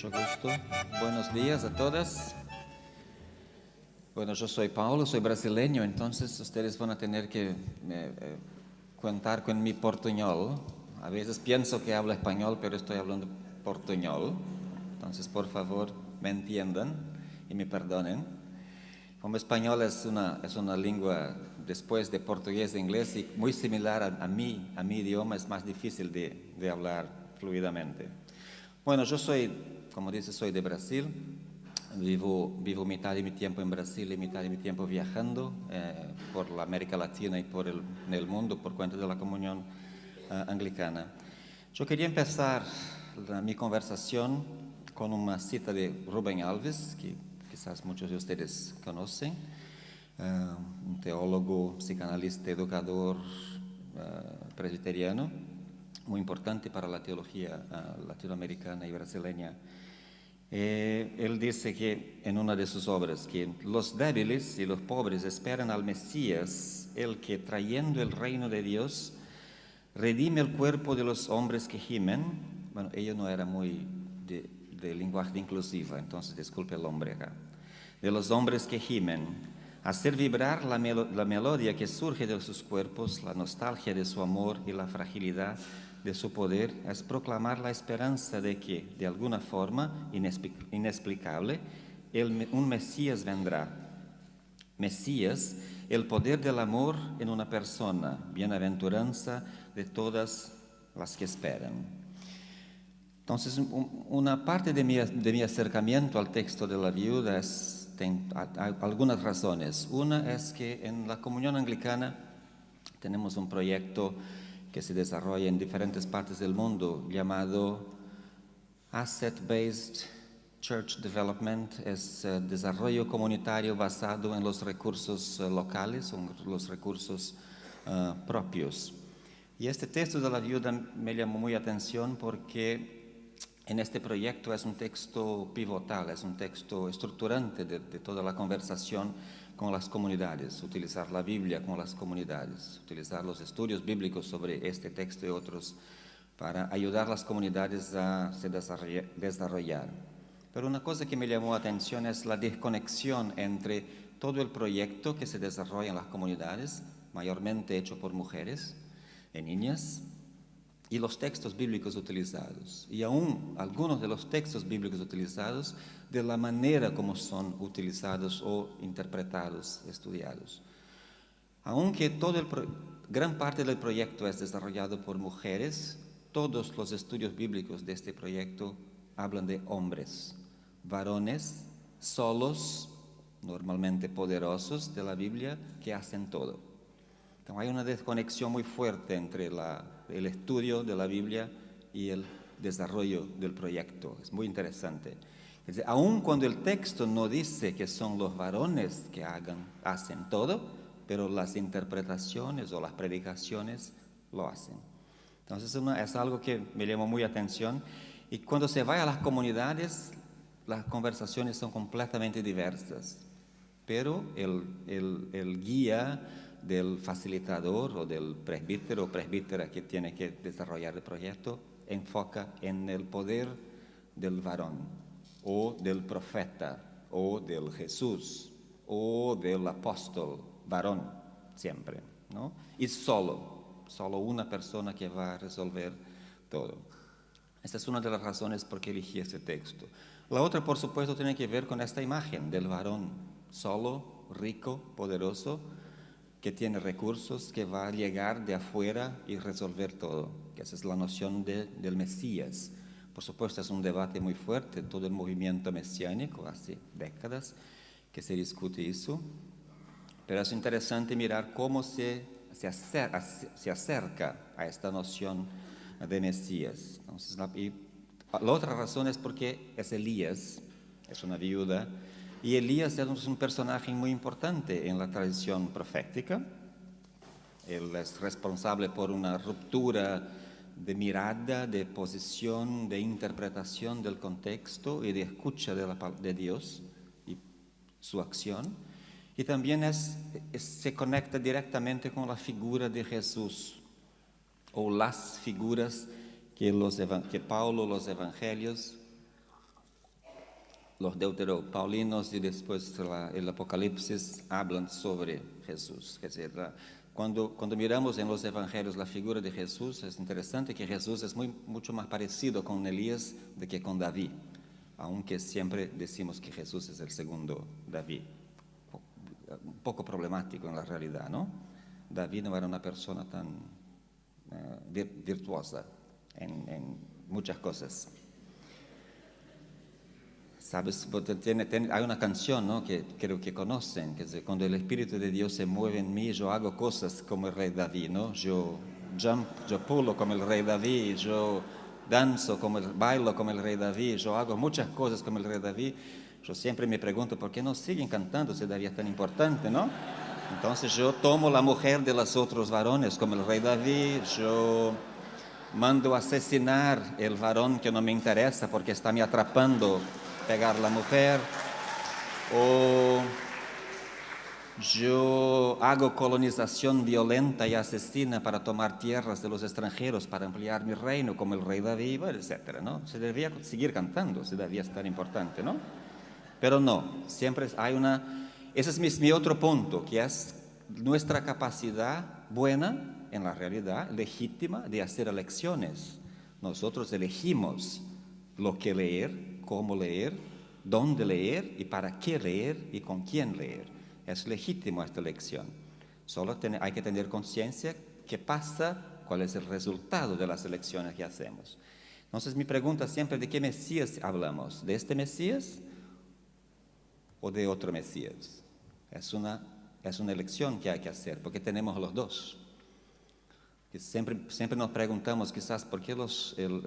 Mucho gusto. Buenos días a todas. Bueno, yo soy Paulo, soy brasileño, entonces ustedes van a tener que contar con mi portuñol. A veces pienso que hablo español, pero estoy hablando portuñol. Entonces, por favor, me entiendan y me perdonen. Como español es una lengua después de portugués e inglés y muy similar a mi idioma, es más difícil de hablar fluidamente. Bueno, yo soy, como dice, soy de Brasil. Vivo mitad de mi tiempo en Brasil y mitad de mi tiempo viajando por la América Latina y por el mundo por cuenta de la comunión anglicana. Yo quería empezar mi conversación con una cita de Rubén Alves, que quizás muchos de ustedes conocen, un teólogo, psicanalista, educador presbiteriano, muy importante para la teología latinoamericana y brasileña. Él dice que en una de sus obras que los débiles y los pobres esperan al Mesías, el que trayendo el reino de Dios redime el cuerpo de los hombres que gimen. Bueno, ella no era muy de lenguaje inclusiva, entonces disculpe el hombre acá. De los hombres que gimen, hacer vibrar la melodía que surge de sus cuerpos, la nostalgia de su amor y la fragilidad de su poder, es proclamar la esperanza de que, de alguna forma inexplicable, un Mesías vendrá. Mesías, el poder del amor en una persona, bienaventuranza de todas las que esperan. Entonces, una parte de mi acercamiento al texto de la viuda tiene algunas razones. Una es que en la comunión anglicana tenemos un proyecto que se desarrolla en diferentes partes del mundo llamado Asset-Based Church Development. Es desarrollo comunitario basado en los recursos locales, los recursos propios. Y este texto de la viuda me llamó muy atención porque en este proyecto es un texto pivotal, es un texto estructurante de toda la conversación con las comunidades, utilizar la Biblia con las comunidades, utilizar los estudios bíblicos sobre este texto y otros para ayudar a las comunidades a se desarrollar. Pero una cosa que me llamó la atención es la desconexión entre todo el proyecto que se desarrolla en las comunidades, mayormente hecho por mujeres y niñas, y los textos bíblicos utilizados, y aún algunos de los textos bíblicos utilizados de la manera como son utilizados o interpretados, estudiados. Aunque gran parte del proyecto es desarrollado por mujeres, todos los estudios bíblicos de este proyecto hablan de hombres, varones, solos, normalmente poderosos de la Biblia, que hacen todo. Entonces, hay una desconexión muy fuerte entre el estudio de la Biblia y el desarrollo del proyecto. Es muy interesante. Es decir, aun cuando el texto no dice que son los varones que hacen todo, pero las interpretaciones o las predicaciones lo hacen. Entonces es algo que me llamó muy atención. Y cuando se va a las comunidades, las conversaciones son completamente diversas. Pero el guía del facilitador o del presbítero o presbítera que tiene que desarrollar el proyecto enfoca en el poder del varón o del profeta o del Jesús o del apóstol, varón siempre, ¿no? Y solo una persona que va a resolver todo. Esta es una de las razones por qué elegí este texto. La otra, por supuesto, tiene que ver con esta imagen del varón solo, rico, poderoso, que tiene recursos, que va a llegar de afuera y resolver todo, que esa es la noción del Mesías. Por supuesto, es un debate muy fuerte, todo el movimiento mesiánico, hace décadas que se discute eso, pero es interesante mirar cómo se acerca a esta noción de Mesías. Entonces, la otra razón es porque es Elías, es una viuda, y Elías es un personaje muy importante en la tradición profética. Él es responsable por una ruptura de mirada, de posición, de interpretación del contexto y de escucha de Dios y su acción. Y también se conecta directamente con la figura de Jesús o las figuras que Paulo, los evangelios los deuteropaulinos y después el Apocalipsis hablan sobre Jesús. Es decir, cuando miramos en los evangelios la figura de Jesús, es interesante que Jesús es mucho más parecido con Elías de que con David, aunque siempre decimos que Jesús es el segundo David. Un poco problemático en la realidad, ¿no? David no era una persona tan virtuosa en muchas cosas. ¿Sabes? Hay una canción, ¿no?, que creo que conocen, que dice: cuando el Espíritu de Dios se mueve en mí, yo hago cosas como el rey David, ¿no? Yo pulo como el rey David, yo danzo bailo como el rey David, yo hago muchas cosas como el rey David. Yo siempre me pregunto, ¿por qué no siguen cantando si David es tan importante, no? Entonces yo tomo la mujer de los otros varones como el rey David, yo mando asesinar el varón que no me interesa porque está me atrapando pegar la mujer, o yo hago colonización violenta y asesina para tomar tierras de los extranjeros, para ampliar mi reino como el rey David, etc., ¿no? Se debería seguir cantando si David es tan importante, ¿no? Pero no, siempre hay ese es mi otro punto, que es nuestra capacidad buena, en la realidad, legítima, de hacer elecciones. Nosotros elegimos lo que leer, cómo leer, dónde leer y para qué leer y con quién leer. Es legítimo esta elección. Solo hay que tener conciencia qué pasa, cuál es el resultado de las elecciones que hacemos. Entonces mi pregunta siempre: ¿de qué Mesías hablamos? ¿De este Mesías o de otro Mesías? Es una elección que hay que hacer, porque tenemos los dos. Que siempre nos preguntamos, quizás, por qué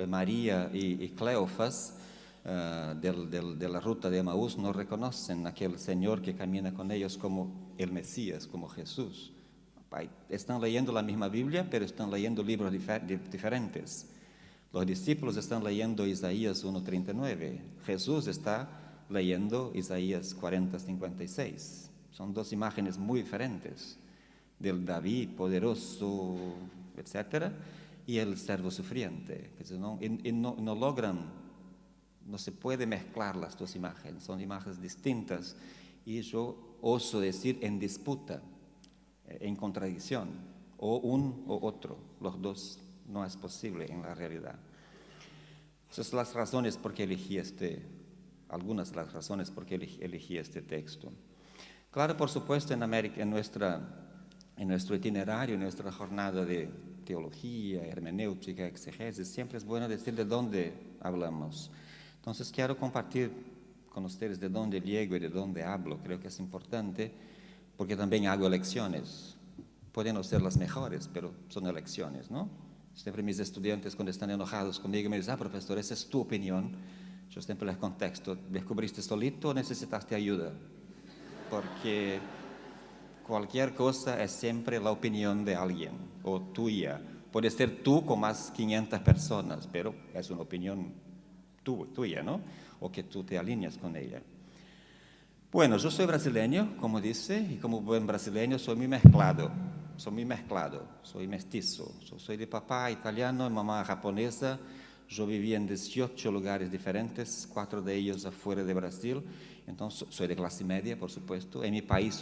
María y Cleofas de la ruta de Emaús no reconocen a aquel Señor que camina con ellos como el Mesías, como Jesús. Están leyendo la misma Biblia, pero están leyendo libros diferentes. Los discípulos están leyendo Isaías 1:39. Jesús está leyendo Isaías 40:56. Son dos imágenes muy diferentes, del David poderoso, etcétera, y el servo sufriente. No logran, no se puede mezclar las dos imágenes, son imágenes distintas, y yo oso decir en disputa, en contradicción, o un o otro, los dos no es posible en la realidad. Esas son las razones por qué algunas de las razones por qué elegí este texto. Claro, por supuesto, en América, en nuestro itinerario, en nuestra jornada de teología, hermenéutica, exegesis, siempre es bueno decir de dónde hablamos. Entonces quiero compartir con ustedes de dónde llego y de dónde hablo. Creo que es importante, porque también hago elecciones. Pueden no ser las mejores, pero son elecciones, ¿no? Siempre mis estudiantes, cuando están enojados conmigo, me dicen: profesor, esa es tu opinión. Yo siempre les contesto: ¿descubriste solito o necesitaste ayuda? Porque cualquier cosa es siempre la opinión de alguien, o tuya. Puede ser tú con más 500 personas, pero es una opinión tuya, ¿no? O que tú te alineas con ella. Bueno, yo soy brasileño, como dice, y como buen brasileño soy muy mezclado, soy mestizo. Yo soy de papá italiano y mamá japonesa. Yo viví en 18 lugares diferentes, 4 de ellos afuera de Brasil. Entonces, soy de clase media, por supuesto. En mi país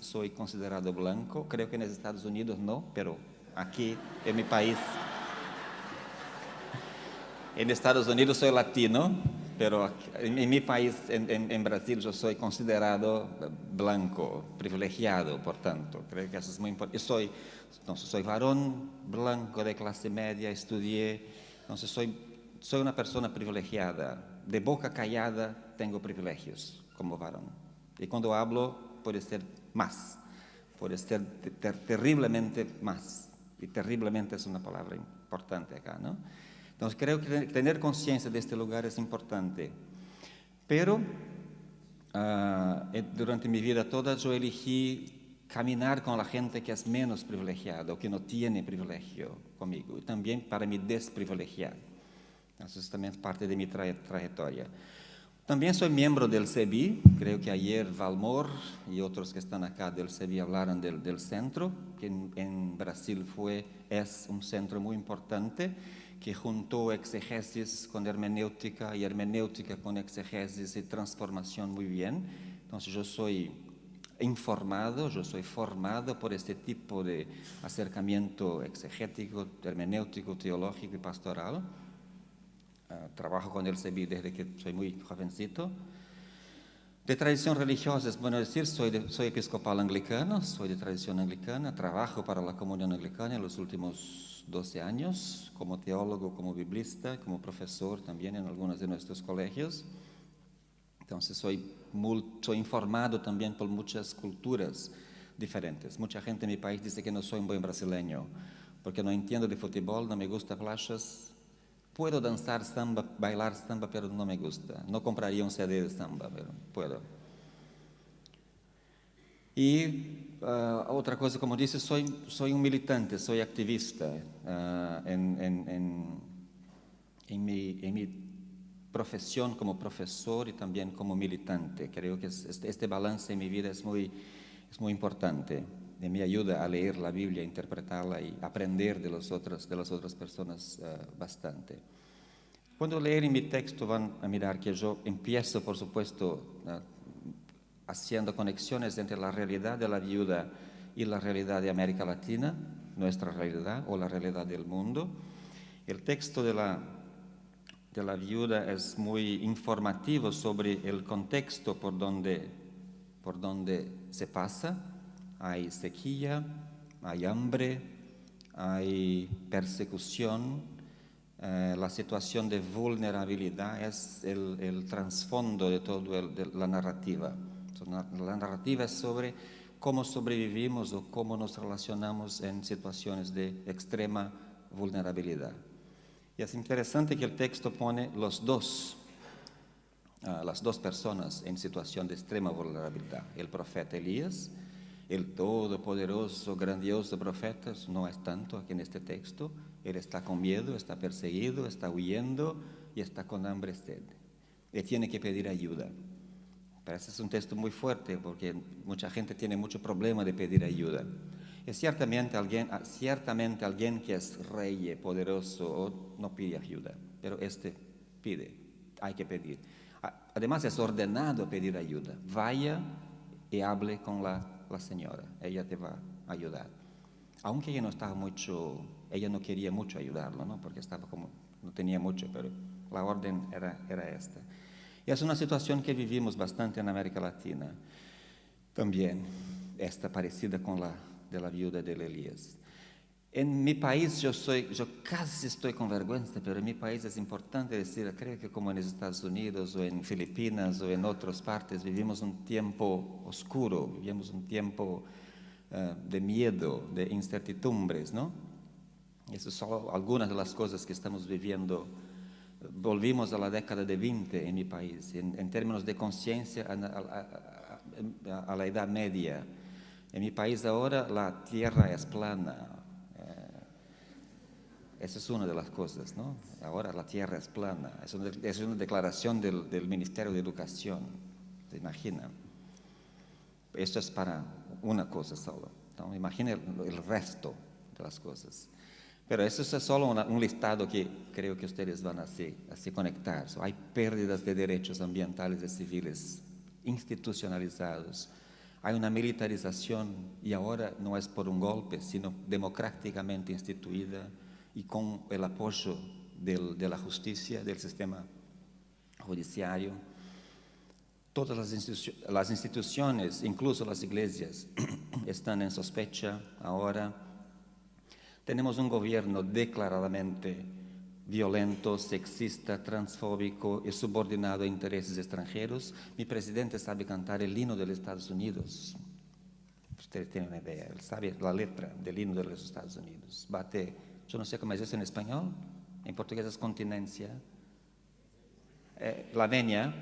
soy considerado blanco. Creo que en los Estados Unidos no, pero aquí, en mi país, en Estados Unidos soy latino, pero en mi país, en Brasil, yo soy considerado blanco, privilegiado, por tanto. Creo que eso es muy importante. Soy varón blanco de clase media, estudié. Entonces, soy una persona privilegiada. De boca callada tengo privilegios como varón. Y cuando hablo puede ser más, puede ser terriblemente más. Y terriblemente es una palabra importante acá, ¿no? Entonces creo que tener conciencia de este lugar es importante. Pero durante mi vida toda yo elegí caminar con la gente que es menos privilegiada o que no tiene privilegio conmigo, y también para me desprivilegiar. Eso también es parte de mi trayectoria. También soy miembro del CEBI. Creo que ayer Valmor y otros que están acá del CEBI hablaron del centro, que en Brasil es un centro muy importante, que juntó exegesis con hermenéutica y hermenéutica con exegesis y transformación muy bien. Entonces yo soy informado, yo soy formado por este tipo de acercamiento exegético, hermenéutico, teológico y pastoral. Trabajo con el CEBI desde que soy muy jovencito. De tradición religiosa, es bueno decir, soy episcopal anglicano, soy de tradición anglicana, trabajo para la comunión anglicana en los últimos 12 años, como teólogo, como biblista, como profesor también en algunos de nuestros colegios. Entonces soy informado también por muchas culturas diferentes. Mucha gente en mi país dice que no soy un buen brasileño, porque no entiendo de fútbol, no me gusta playas. Puedo danzar samba, bailar samba, pero no me gusta. No compraría un CD de samba, pero puedo. Y otra cosa, como dice, soy un militante, soy activista en mi profesión como profesor y también como militante. Creo que este balance en mi vida es muy importante. Y me ayuda a leer la Biblia, interpretarla y aprender de las otras personas bastante. Cuando leer mi texto van a mirar que yo empiezo, por supuesto, haciendo conexiones entre la realidad de la viuda y la realidad de América Latina, nuestra realidad o la realidad del mundo. El texto de la viuda es muy informativo sobre el contexto por donde se pasa. Hay sequía, hay hambre, hay persecución. La situación de vulnerabilidad es el trasfondo de toda la narrativa. La narrativa es sobre cómo sobrevivimos o cómo nos relacionamos en situaciones de extrema vulnerabilidad. Y es interesante que el texto pone las dos personas en situación de extrema vulnerabilidad. El profeta Elías, el todopoderoso, grandioso profeta, no es tanto aquí en este texto. Él está con miedo, está perseguido, está huyendo y está con hambre y sed. Él tiene que pedir ayuda. Pero ese es un texto muy fuerte porque mucha gente tiene mucho problema de pedir ayuda. Es ciertamente alguien que es rey, poderoso, no pide ayuda, pero pide, hay que pedir. Además es ordenado pedir ayuda. Vaya y hable con la señora, ella te va a ayudar. Aunque ella no quería mucho ayudarlo, ¿no? Porque no tenía mucho, pero la orden era esta. Y es una situación que vivimos bastante en América Latina. También esta parecida con la de la viuda de Elías. En mi país yo casi estoy con vergüenza, pero en mi país es importante decir, creo que como en los Estados Unidos o en Filipinas o en otras partes vivimos un tiempo oscuro, vivimos un tiempo de miedo, de incertidumbres, ¿no? Eso son solo algunas de las cosas que estamos viviendo. Volvimos a la década de 20 en mi país, en términos de conciencia a la Edad Media. En mi país ahora la tierra es plana. Esa es una de las cosas, ¿no? Ahora la tierra es plana. Es una declaración del Ministerio de Educación. ¿Se imaginan? Esto es para una cosa solo. ¿No? Imaginen el resto de las cosas. Pero eso es solo un listado que creo que ustedes van a así conectar. Hay pérdidas de derechos ambientales y civiles institucionalizados. Hay una militarización y ahora no es por un golpe, sino democráticamente instituida y con el apoyo de la justicia, del sistema judiciario. Todas las instituciones, incluso las iglesias, están en sospecha ahora. Tenemos un gobierno declaradamente violento, sexista, transfóbico y subordinado a intereses extranjeros. Mi presidente sabe cantar el himno de los Estados Unidos. Ustedes tienen una idea, él sabe la letra del himno de los Estados Unidos. Yo no sé cómo es eso en español, en portugués es continencia. La veña,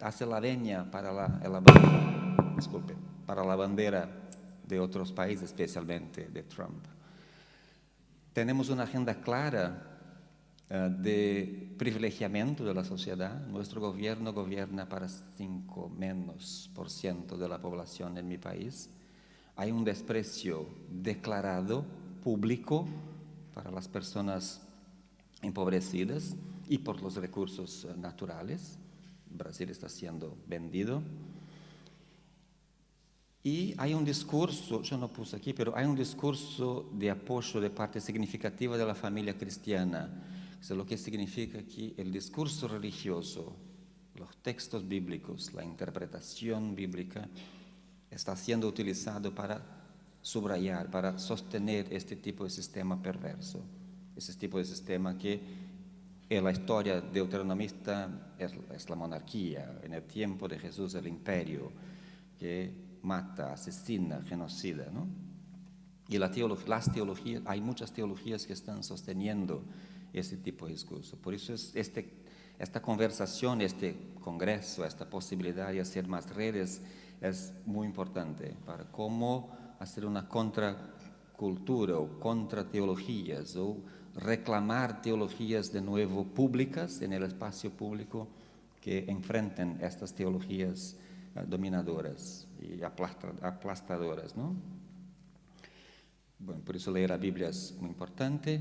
hace la veña para para la bandera de otros países, especialmente de Trump. Tenemos una agenda clara de privilegiamiento de la sociedad. Nuestro gobierno gobierna para 5% de la población en mi país. Hay un desprecio declarado, público, para las personas empobrecidas y por los recursos naturales. Brasil está siendo vendido. Y hay un discurso, yo no puse aquí, pero hay un discurso de apoyo de parte significativa de la familia cristiana. O sea, lo que significa que el discurso religioso, los textos bíblicos, la interpretación bíblica, está siendo utilizado para subrayar, para sostener este tipo de sistema perverso, ese tipo de sistema que en la historia deuteronomista es la monarquía, en el tiempo de Jesús el imperio, que mata, asesina, genocida, ¿no? Y las teologías, hay muchas teologías que están sosteniendo ese tipo de discurso. Por eso esta conversación, este congreso, esta posibilidad de hacer más redes es muy importante para cómo hacer una contracultura o contrateologías o reclamar teologías de nuevo públicas en el espacio público que enfrenten estas teologías dominadoras y aplastadoras, ¿no? Bueno, por eso leer la Biblia es muy importante.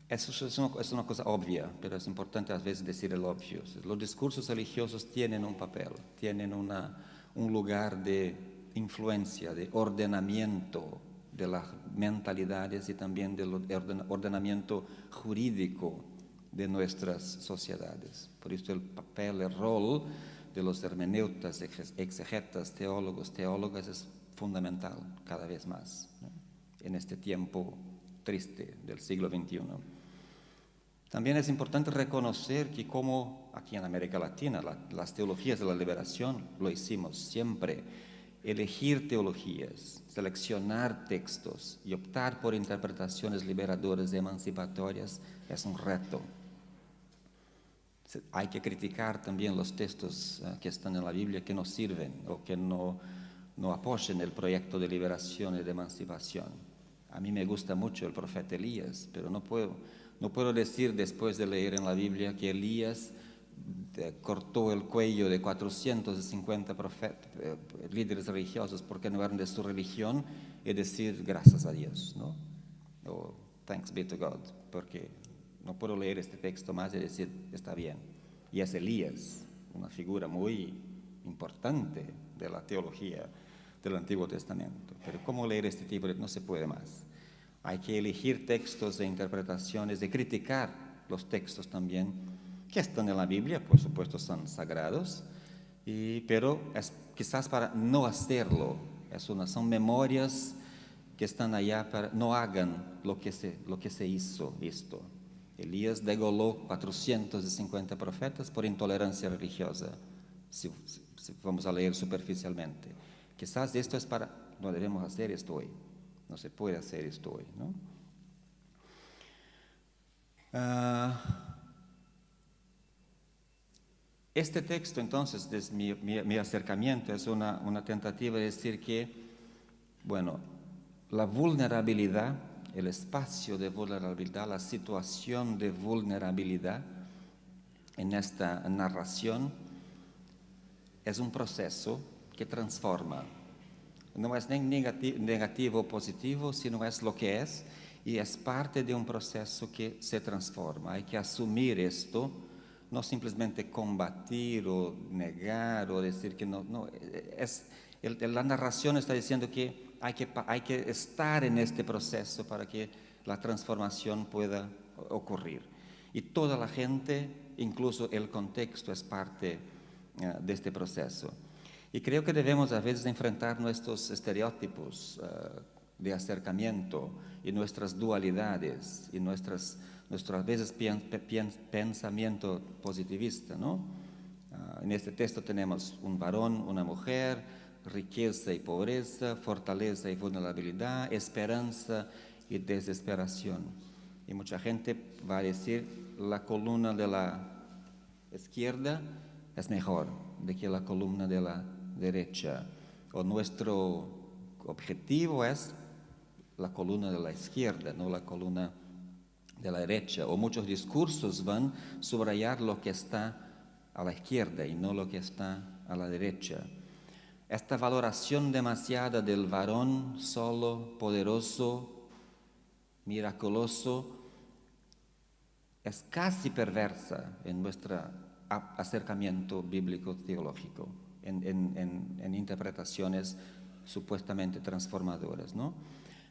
Eso es una cosa obvia, pero es importante a veces decir el obvio. Los discursos religiosos tienen un papel, tienen un lugar de influencia, de ordenamiento de las mentalidades y también del ordenamiento jurídico de nuestras sociedades. Por eso el papel, el rol de los hermeneutas, exegetas, teólogos, teólogas es fundamental cada vez más, ¿no? En este tiempo triste del siglo XXI. También es importante reconocer que como aquí en América Latina, las teologías de la liberación lo hicimos siempre. Elegir teologías, seleccionar textos y optar por interpretaciones liberadoras y emancipatorias es un reto. Hay que criticar también los textos que están en la Biblia que no sirven o que no apoyen el proyecto de liberación y de emancipación. A mí me gusta mucho el profeta Elías, pero no puedo decir después de leer en la Biblia que Elías cortó el cuello de 450 líderes religiosos porque no eran de su religión y decir gracias a Dios, ¿no? O thanks be to God, porque no puedo leer este texto más y decir está bien. Y es Elías, una figura muy importante de la teología del Antiguo Testamento. Pero ¿cómo leer este tipo de? No se puede más. Hay que elegir textos e interpretaciones, de criticar los textos también que están en la Biblia, por supuesto son sagrados, pero es quizás para no hacerlo. Son memorias que están allá para no hagan lo que se hizo esto. Elías degoló 450 profetas por intolerancia religiosa, si vamos a leer superficialmente. Quizás esto es para, no debemos hacer esto hoy, no se puede hacer esto hoy, ¿no? Este texto, entonces, es mi acercamiento, es una tentativa de decir que, bueno, la vulnerabilidad, el espacio de vulnerabilidad, la situación de vulnerabilidad en esta narración es un proceso que transforma. No es ni negativo o positivo, sino es lo que es, y es parte de un proceso que se transforma. Hay que asumir esto, no simplemente combatir o negar o decir que no. La narración está diciendo que hay que estar en este proceso para que la transformación pueda ocurrir. Y toda la gente, incluso el contexto, es parte de este proceso. Y creo que debemos a veces enfrentar nuestros estereotipos de acercamiento y nuestras dualidades y nuestras a veces pensamiento positivista, ¿no? En este texto tenemos un varón, una mujer, riqueza y pobreza, fortaleza y vulnerabilidad, esperanza y desesperación. Y mucha gente va a decir la columna de la izquierda es mejor de que la columna de la derecha. O nuestro objetivo es la columna de la izquierda, no la columna de la derecha. O muchos discursos van a subrayar lo que está a la izquierda y no lo que está a la derecha. Esta valoración demasiada del varón solo, poderoso, miraculoso, es casi perversa en nuestro acercamiento bíblico-teológico, en interpretaciones supuestamente transformadoras, ¿no?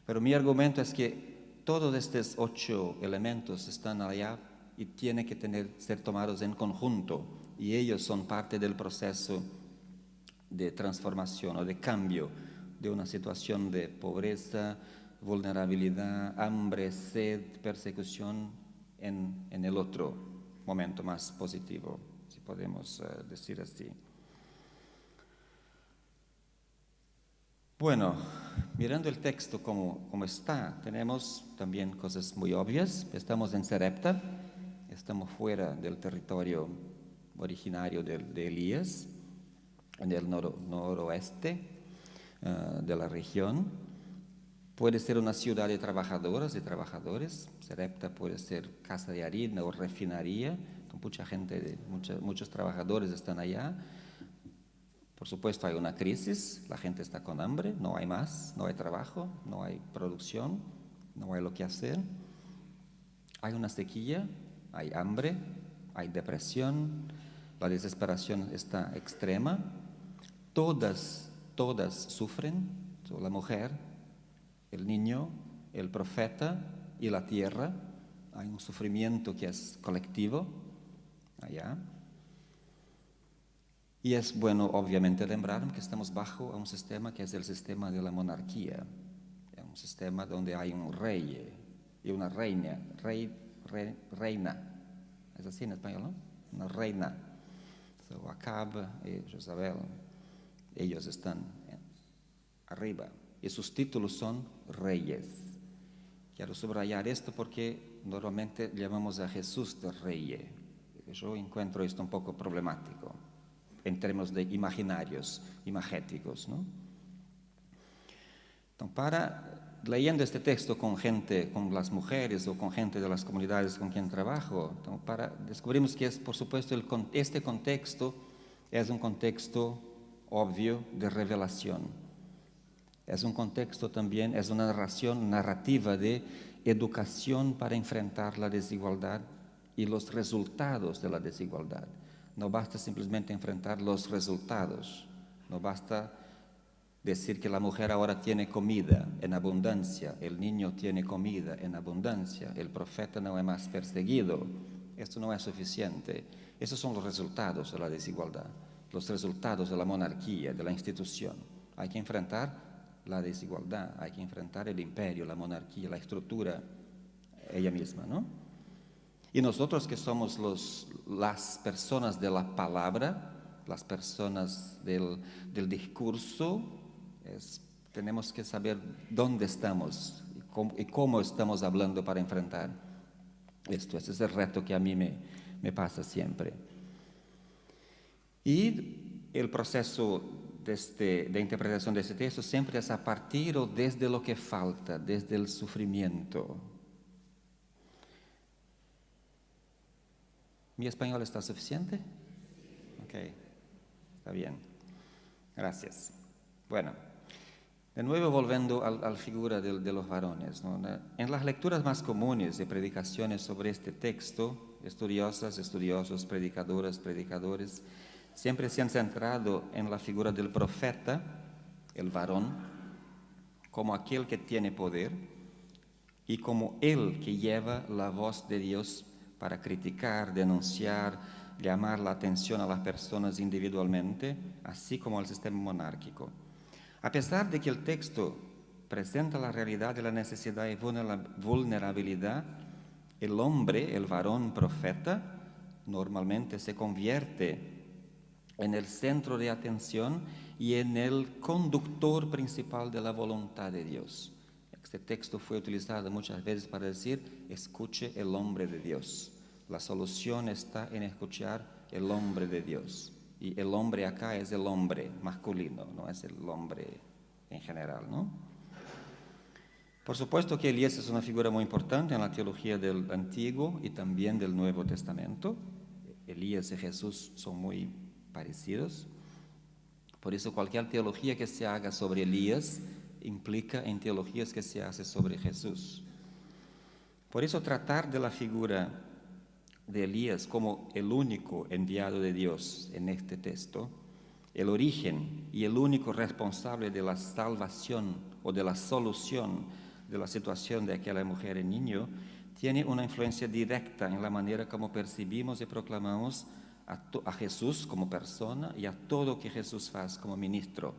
Pero mi argumento es que todos estos 8 elementos están allá y tienen que ser tomados en conjunto, y ellos son parte del proceso de transformación o de cambio de una situación de pobreza, vulnerabilidad, hambre, sed, persecución en el otro momento más positivo, si podemos decir así. Bueno, mirando el texto como está, tenemos también cosas muy obvias. Estamos en Sarepta, estamos fuera del territorio originario de Elías, en el noroeste de la región. Puede ser una ciudad de trabajadoras y trabajadores. Sarepta puede ser casa de harina o refinería. Mucha gente, muchos trabajadores están allá. Por supuesto, hay una crisis, la gente está con hambre, no hay más, no hay trabajo, no hay producción, no hay lo que hacer. Hay una sequía, hay hambre, hay depresión, la desesperación está extrema. Todas sufren, la mujer, el niño, el profeta y la tierra. Hay un sufrimiento que es colectivo allá. Y es bueno, obviamente, lembrar que estamos bajo un sistema que es el sistema de la monarquía. Es un sistema donde hay un rey y una reina. Reina. ¿Es así en español, no? Una reina. So, Acab y Jezabel, ellos están arriba. Y sus títulos son reyes. Quiero subrayar esto porque normalmente llamamos a Jesús de rey. Yo encuentro esto un poco problemático en términos de imaginarios, imagéticos, ¿no? Entonces, leyendo este texto con gente, con las mujeres o con gente de las comunidades con quien trabajo, descubrimos que es, por supuesto, este contexto es un contexto obvio de revelación. Es un contexto también, es una narrativa de educación para enfrentar la desigualdad y los resultados de la desigualdad. No basta simplemente enfrentar los resultados, no basta decir que la mujer ahora tiene comida en abundancia, el niño tiene comida en abundancia, el profeta no es más perseguido. Esto no es suficiente. Esos son los resultados de la desigualdad, los resultados de la monarquía, de la institución. Hay que enfrentar la desigualdad, hay que enfrentar el imperio, la monarquía, la estructura ella misma, ¿no? Y nosotros que somos las personas de la palabra, las personas del discurso, tenemos que saber dónde estamos y cómo estamos hablando para enfrentar esto. Ese es el reto que a mí me pasa siempre. Y el proceso de interpretación de este texto siempre es a partir o desde lo que falta, desde el sufrimiento. ¿Mi español está suficiente? Ok, está bien. Gracias. Bueno, de nuevo volviendo a la figura de los varones, ¿no? En las lecturas más comunes de predicaciones sobre este texto, estudiosas, estudiosos, predicadoras, predicadores, siempre se han centrado en la figura del profeta, el varón, como aquel que tiene poder y como el que lleva la voz de Dios para criticar, denunciar, llamar la atención a las personas individualmente, así como al sistema monárquico. A pesar de que el texto presenta la realidad de la necesidad y vulnerabilidad, el hombre, el varón profeta, normalmente se convierte en el centro de atención y en el conductor principal de la voluntad de Dios. Este texto fue utilizado muchas veces para decir, escuche el hombre de Dios. La solución está en escuchar el hombre de Dios. Y el hombre acá es el hombre masculino, no es el hombre en general, ¿no? Por supuesto que Elías es una figura muy importante en la teología del Antiguo y también del Nuevo Testamento. Elías y Jesús son muy parecidos. Por eso cualquier teología que se haga sobre Elías implica en teologías que se hace sobre Jesús. Por eso tratar de la figura de Elías como el único enviado de Dios en este texto, el origen y el único responsable de la salvación o de la solución de la situación de aquella mujer y niño, tiene una influencia directa en la manera como percibimos y proclamamos a Jesús como persona y a todo que Jesús hace como ministro.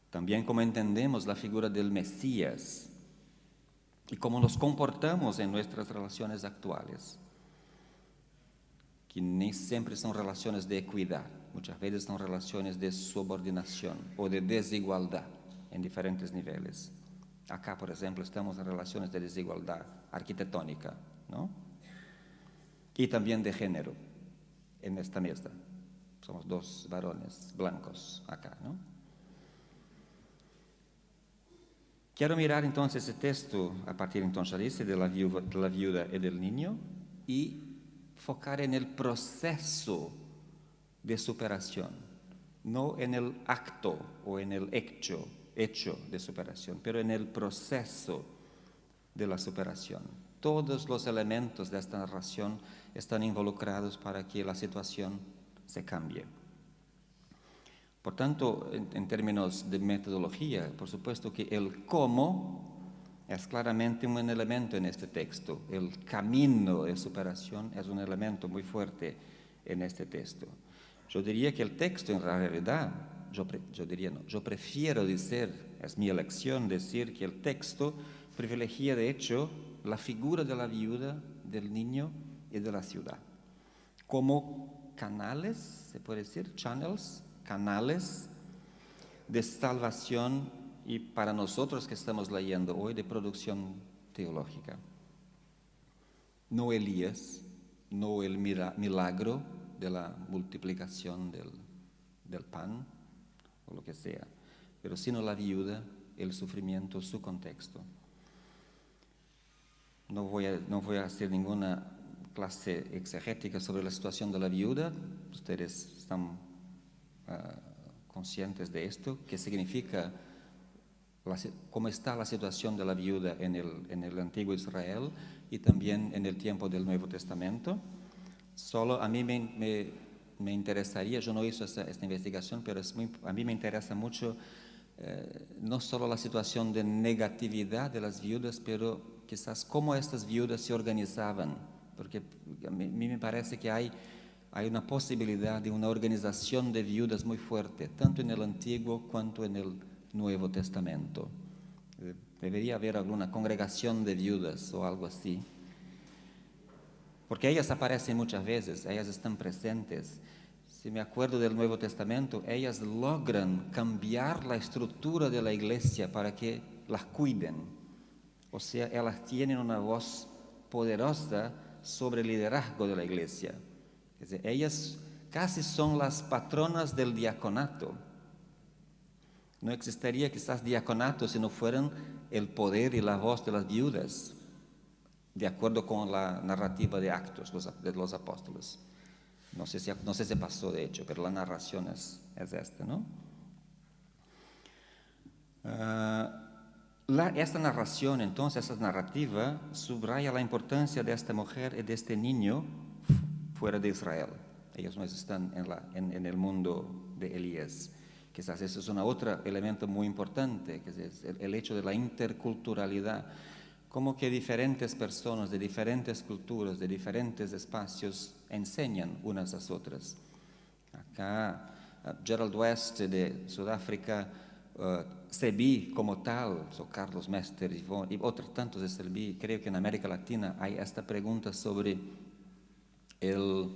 También como entendemos la figura del Mesías y cómo nos comportamos en nuestras relaciones actuales, que nem siempre son relaciones de equidad, muchas veces son relaciones de subordinación o de desigualdad en diferentes niveles. Acá, por ejemplo, estamos en relaciones de desigualdad arquitectónica, ¿no? Y también de género en esta mesa. Somos dos varones blancos acá, ¿no? Quiero mirar entonces ese texto a partir entonces dice de la viuda y del niño y focar en el proceso de superación, no en el acto o en el hecho de superación, pero en el proceso de la superación. Todos los elementos de esta narración están involucrados para que la situación se cambie. Por tanto, en términos de metodología, por supuesto que el cómo es claramente un elemento en este texto. El camino de superación es un elemento muy fuerte en este texto. Yo diría que el texto en realidad, yo prefiero decir, es mi elección decir que el texto privilegia de hecho la figura de la viuda, del niño y de la ciudad. Como canales, se puede decir, canales de salvación y para nosotros que estamos leyendo hoy de producción teológica. No Elías, no el milagro de la multiplicación del pan o lo que sea, pero sino la viuda, el sufrimiento, su contexto. No voy a hacer ninguna clase exegética sobre la situación de la viuda, ustedes están conscientes de esto, qué significa, cómo está la situación de la viuda en el antiguo Israel y también en el tiempo del Nuevo Testamento. Solo a mí me interesaría, yo no hice esta investigación, pero a mí me interesa mucho no solo la situación de negatividad de las viudas, pero quizás cómo estas viudas se organizaban, porque a mí me parece que hay una posibilidad de una organización de viudas muy fuerte, tanto en el Antiguo cuanto en el Nuevo Testamento. Debería haber alguna congregación de viudas o algo así, porque ellas aparecen muchas veces, ellas están presentes. Si me acuerdo del Nuevo Testamento, ellas logran cambiar la estructura de la iglesia para que las cuiden. O sea, ellas tienen una voz poderosa sobre el liderazgo de la iglesia. Es decir, ellas casi son las patronas del diaconato. No existiría quizás diaconato si no fueran el poder y la voz de las viudas, de acuerdo con la narrativa de Actos de los Apóstoles. No sé si pasó de hecho, pero la narración es esta, ¿no? Esta narración, entonces, esta narrativa, subraya la importancia de esta mujer y de este niño fuera de Israel. Ellos no están en el mundo de Elías. Quizás ese es otro elemento muy importante, que es el hecho de la interculturalidad. Como que diferentes personas de diferentes culturas, de diferentes espacios, enseñan unas a las otras. Acá, Gerald West de Sudáfrica, Sebi como tal, Carlos Mester y otros tantos de Sebi. Creo que en América Latina hay esta pregunta sobre el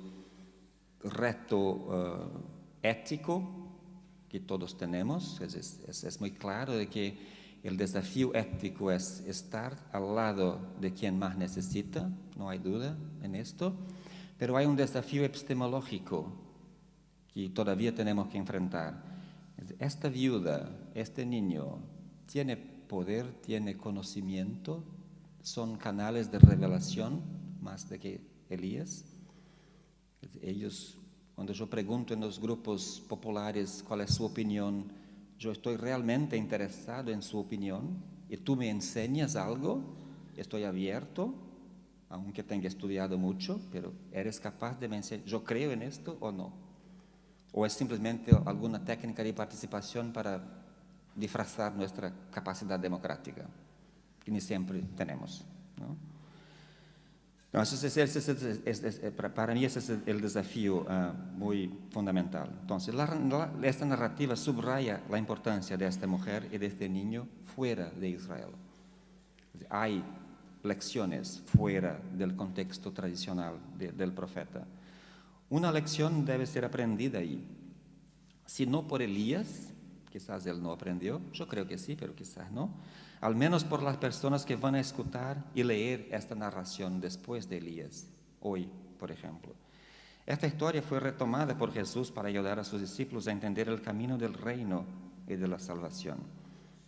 reto ético que todos tenemos. Es muy claro de que el desafío ético es estar al lado de quien más necesita, no hay duda en esto, pero hay un desafío epistemológico que todavía tenemos que enfrentar. Esta viuda, este niño, tiene poder, tiene conocimiento, son canales de revelación más de que Elías. Ellos, cuando yo pregunto en los grupos populares cuál es su opinión, yo estoy realmente interesado en su opinión y tú me enseñas algo, estoy abierto, aunque tenga estudiado mucho, pero ¿eres capaz de mencionar, yo creo en esto o no? ¿O es simplemente alguna técnica de participación para disfrazar nuestra capacidad democrática, que ni siempre tenemos, ¿no? Entonces, para mí ese es el desafío muy fundamental. Entonces, esta narrativa subraya la importancia de esta mujer y de este niño fuera de Israel. Hay lecciones fuera del contexto tradicional del profeta. Una lección debe ser aprendida ahí. Si no por Elías, quizás él no aprendió, yo creo que sí, pero quizás no. Al menos por las personas que van a escuchar y leer esta narración después de Elías, hoy, por ejemplo. Esta historia fue retomada por Jesús para ayudar a sus discípulos a entender el camino del reino y de la salvación.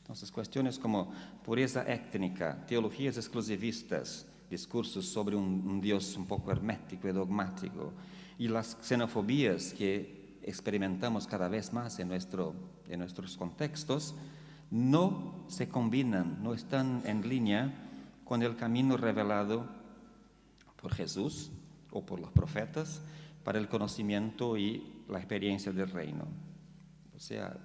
Entonces, cuestiones como pureza étnica, teologías exclusivistas, discursos sobre un Dios un poco hermético y dogmático, y las xenofobías que experimentamos cada vez más en nuestros contextos, no se combinan, no están en línea con el camino revelado por Jesús o por los profetas para el conocimiento y la experiencia del reino. O sea,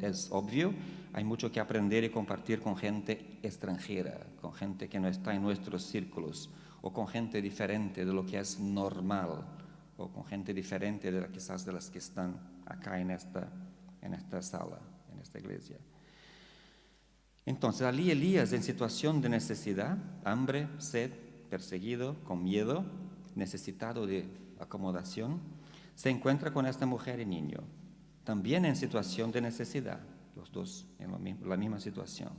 es obvio, hay mucho que aprender y compartir con gente extranjera, con gente que no está en nuestros círculos, o con gente diferente de lo que es normal, o con gente diferente quizás de las que están acá en esta sala, en esta iglesia. Entonces, allí Elías, en situación de necesidad, hambre, sed, perseguido, con miedo, necesitado de acomodación, se encuentra con esta mujer y niño, también en situación de necesidad, los dos en la misma situación.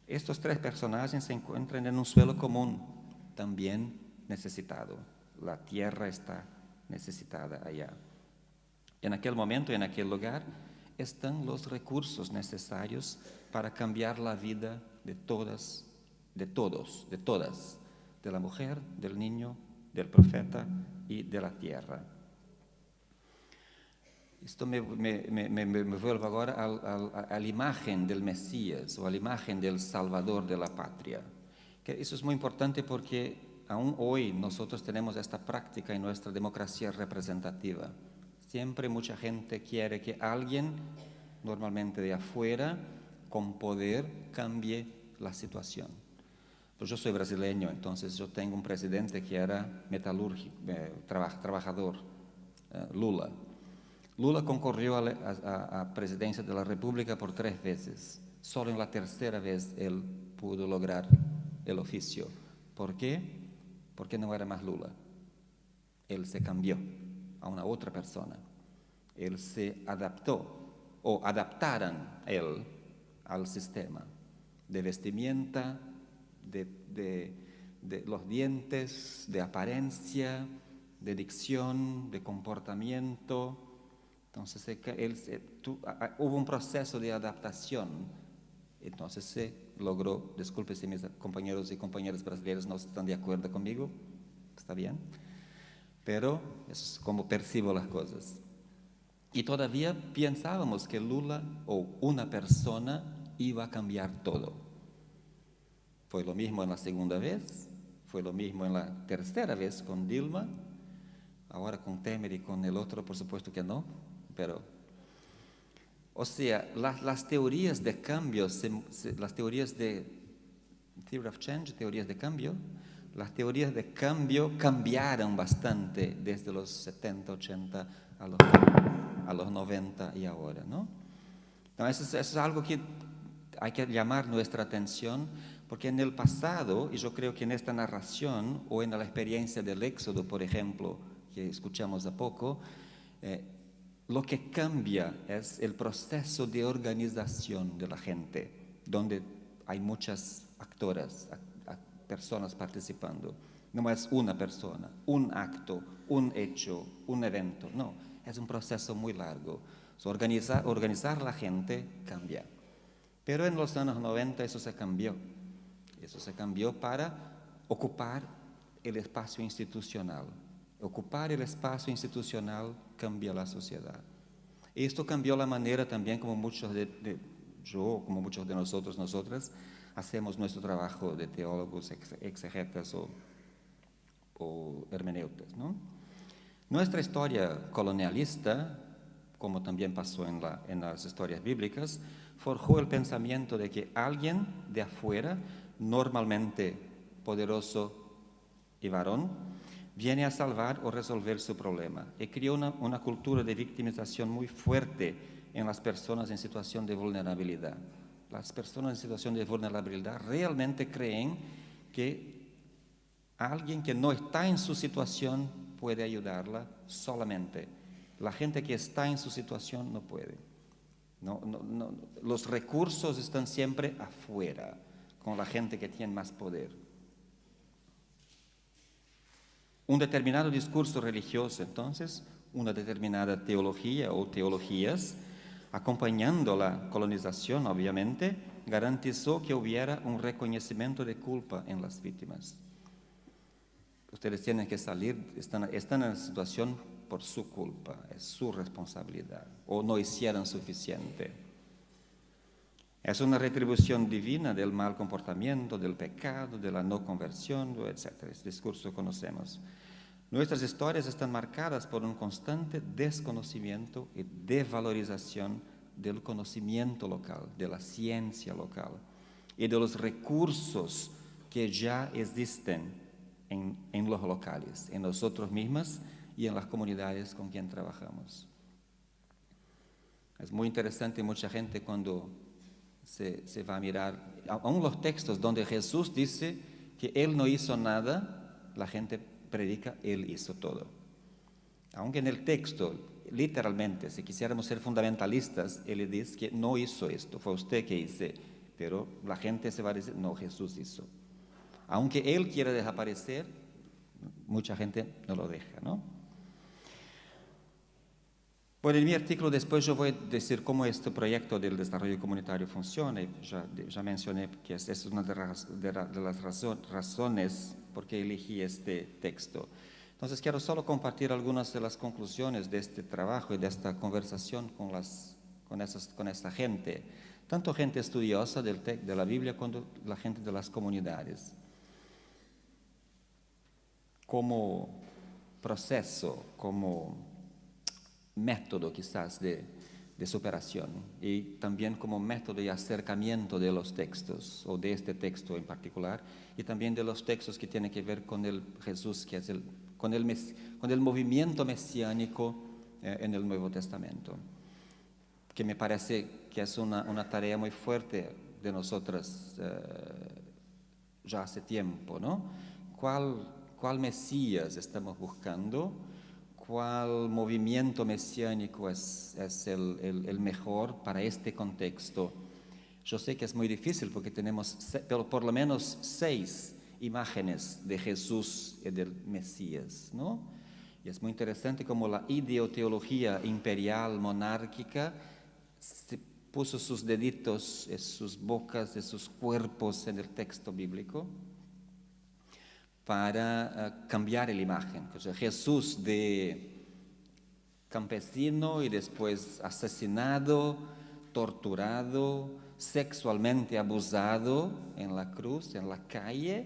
Estos tres personajes se encuentran en un suelo común, también necesitado. La tierra está necesitada allá. En aquel momento, en aquel lugar, están los recursos necesarios para cambiar la vida de todas, de todos, de todas, de la mujer, del niño, del profeta y de la tierra. Esto me vuelve ahora a la imagen del Mesías o a la imagen del Salvador de la patria. Que eso es muy importante porque aún hoy nosotros tenemos esta práctica en nuestra democracia representativa. Siempre mucha gente quiere que alguien, normalmente de afuera, con poder, cambie la situación. Pues yo soy brasileño, entonces yo tengo un presidente que era metalúrgico, trabajador, Lula. Lula concurrió a presidencia de la República por 3 veces. Solo en la tercera vez él pudo lograr el oficio. ¿Por qué? Porque no era más Lula. Él se cambió a una otra persona. Él se adaptó o adaptaron él al sistema de vestimenta, de los dientes, de apariencia, de dicción, de comportamiento. Entonces hubo un proceso de adaptación. Entonces se logró, disculpe si mis compañeros y compañeras brasileños no están de acuerdo conmigo, está bien, pero eso es como percibo las cosas. Y todavía pensábamos que Lula o una persona iba a cambiar todo. Fue lo mismo en la segunda vez, fue lo mismo en la tercera vez con Dilma, ahora con Temer y con el otro, por supuesto que no, pero... O sea, las teorías de cambio, las teorías de Theory of Change, teorías de cambio, las teorías de cambio cambiaron bastante desde los 70, 80 a los 90 y ahora, ¿no? Entonces, eso es algo que hay que llamar nuestra atención, porque en el pasado, y yo creo que en esta narración, o en la experiencia del Éxodo, por ejemplo, que escuchamos a poco, lo que cambia es el proceso de organización de la gente, donde hay muchas actoras, personas participando. No es una persona, un acto, un hecho, un evento, no, es un proceso muy largo. Organizar la gente cambia. Pero en los años 90 eso se cambió. Eso se cambió para ocupar el espacio institucional. Ocupar el espacio institucional cambia la sociedad. Esto cambió la manera también como muchos como muchos de nosotros, nosotras, hacemos nuestro trabajo de teólogos, exegetas o hermeneutas, ¿no? Nuestra historia colonialista, como también pasó en las historias bíblicas, forjó el pensamiento de que alguien de afuera, normalmente poderoso y varón, viene a salvar o resolver su problema. Y creó una cultura de victimización muy fuerte en las personas en situación de vulnerabilidad. Las personas en situación de vulnerabilidad realmente creen que alguien que no está en su situación puede ayudarla solamente. La gente que está en su situación no puede. No, los recursos están siempre afuera, con la gente que tiene más poder. Un determinado discurso religioso, entonces, una determinada teología o teologías, acompañando la colonización, obviamente, garantizó que hubiera un reconocimiento de culpa en las víctimas. Ustedes tienen que salir, están en la situación por su culpa, es su responsabilidad, o no hicieron suficiente. Es una retribución divina del mal comportamiento, del pecado, de la no conversión, etc. Este discurso conocemos. Nuestras historias están marcadas por un constante desconocimiento y devalorización del conocimiento local, de la ciencia local y de los recursos que ya existen en los locales, en nosotros mismos y en las comunidades con quien trabajamos. Es muy interesante, mucha gente cuando se va a mirar, aún los textos donde Jesús dice que Él no hizo nada, la gente predica, Él hizo todo. Aunque en el texto, literalmente, si quisiéramos ser fundamentalistas, Él dice que no hizo esto, fue usted que hizo, pero la gente se va a decir, no, Jesús hizo. Aunque Él quiera desaparecer, mucha gente no lo deja, ¿no? Bueno, en mi artículo después yo voy a decir cómo este proyecto del desarrollo comunitario funciona. Ya mencioné que esa es una de las razones por qué elegí este texto. Entonces quiero solo compartir algunas de las conclusiones de este trabajo y de esta conversación con esta gente, tanto gente estudiosa de la Biblia como la gente de las comunidades. Como proceso, como método quizás de superación y también como método de acercamiento de los textos o de este texto en particular y también de los textos que tienen que ver con el Jesús, que es con el movimiento mesiánico en el Nuevo Testamento, que me parece que es una tarea muy fuerte de nosotras ya hace tiempo, ¿no? ¿Cuál Mesías estamos buscando? ¿Cuál movimiento mesiánico es el mejor para este contexto? Yo sé que es muy difícil porque tenemos por lo menos 6 imágenes de Jesús y del Mesías, ¿no? Y es muy interesante cómo la ideoteología imperial monárquica se puso sus deditos, sus bocas, sus cuerpos en el texto bíblico para cambiar la imagen. O sea, Jesús de campesino y después asesinado, torturado, sexualmente abusado en la cruz, en la calle,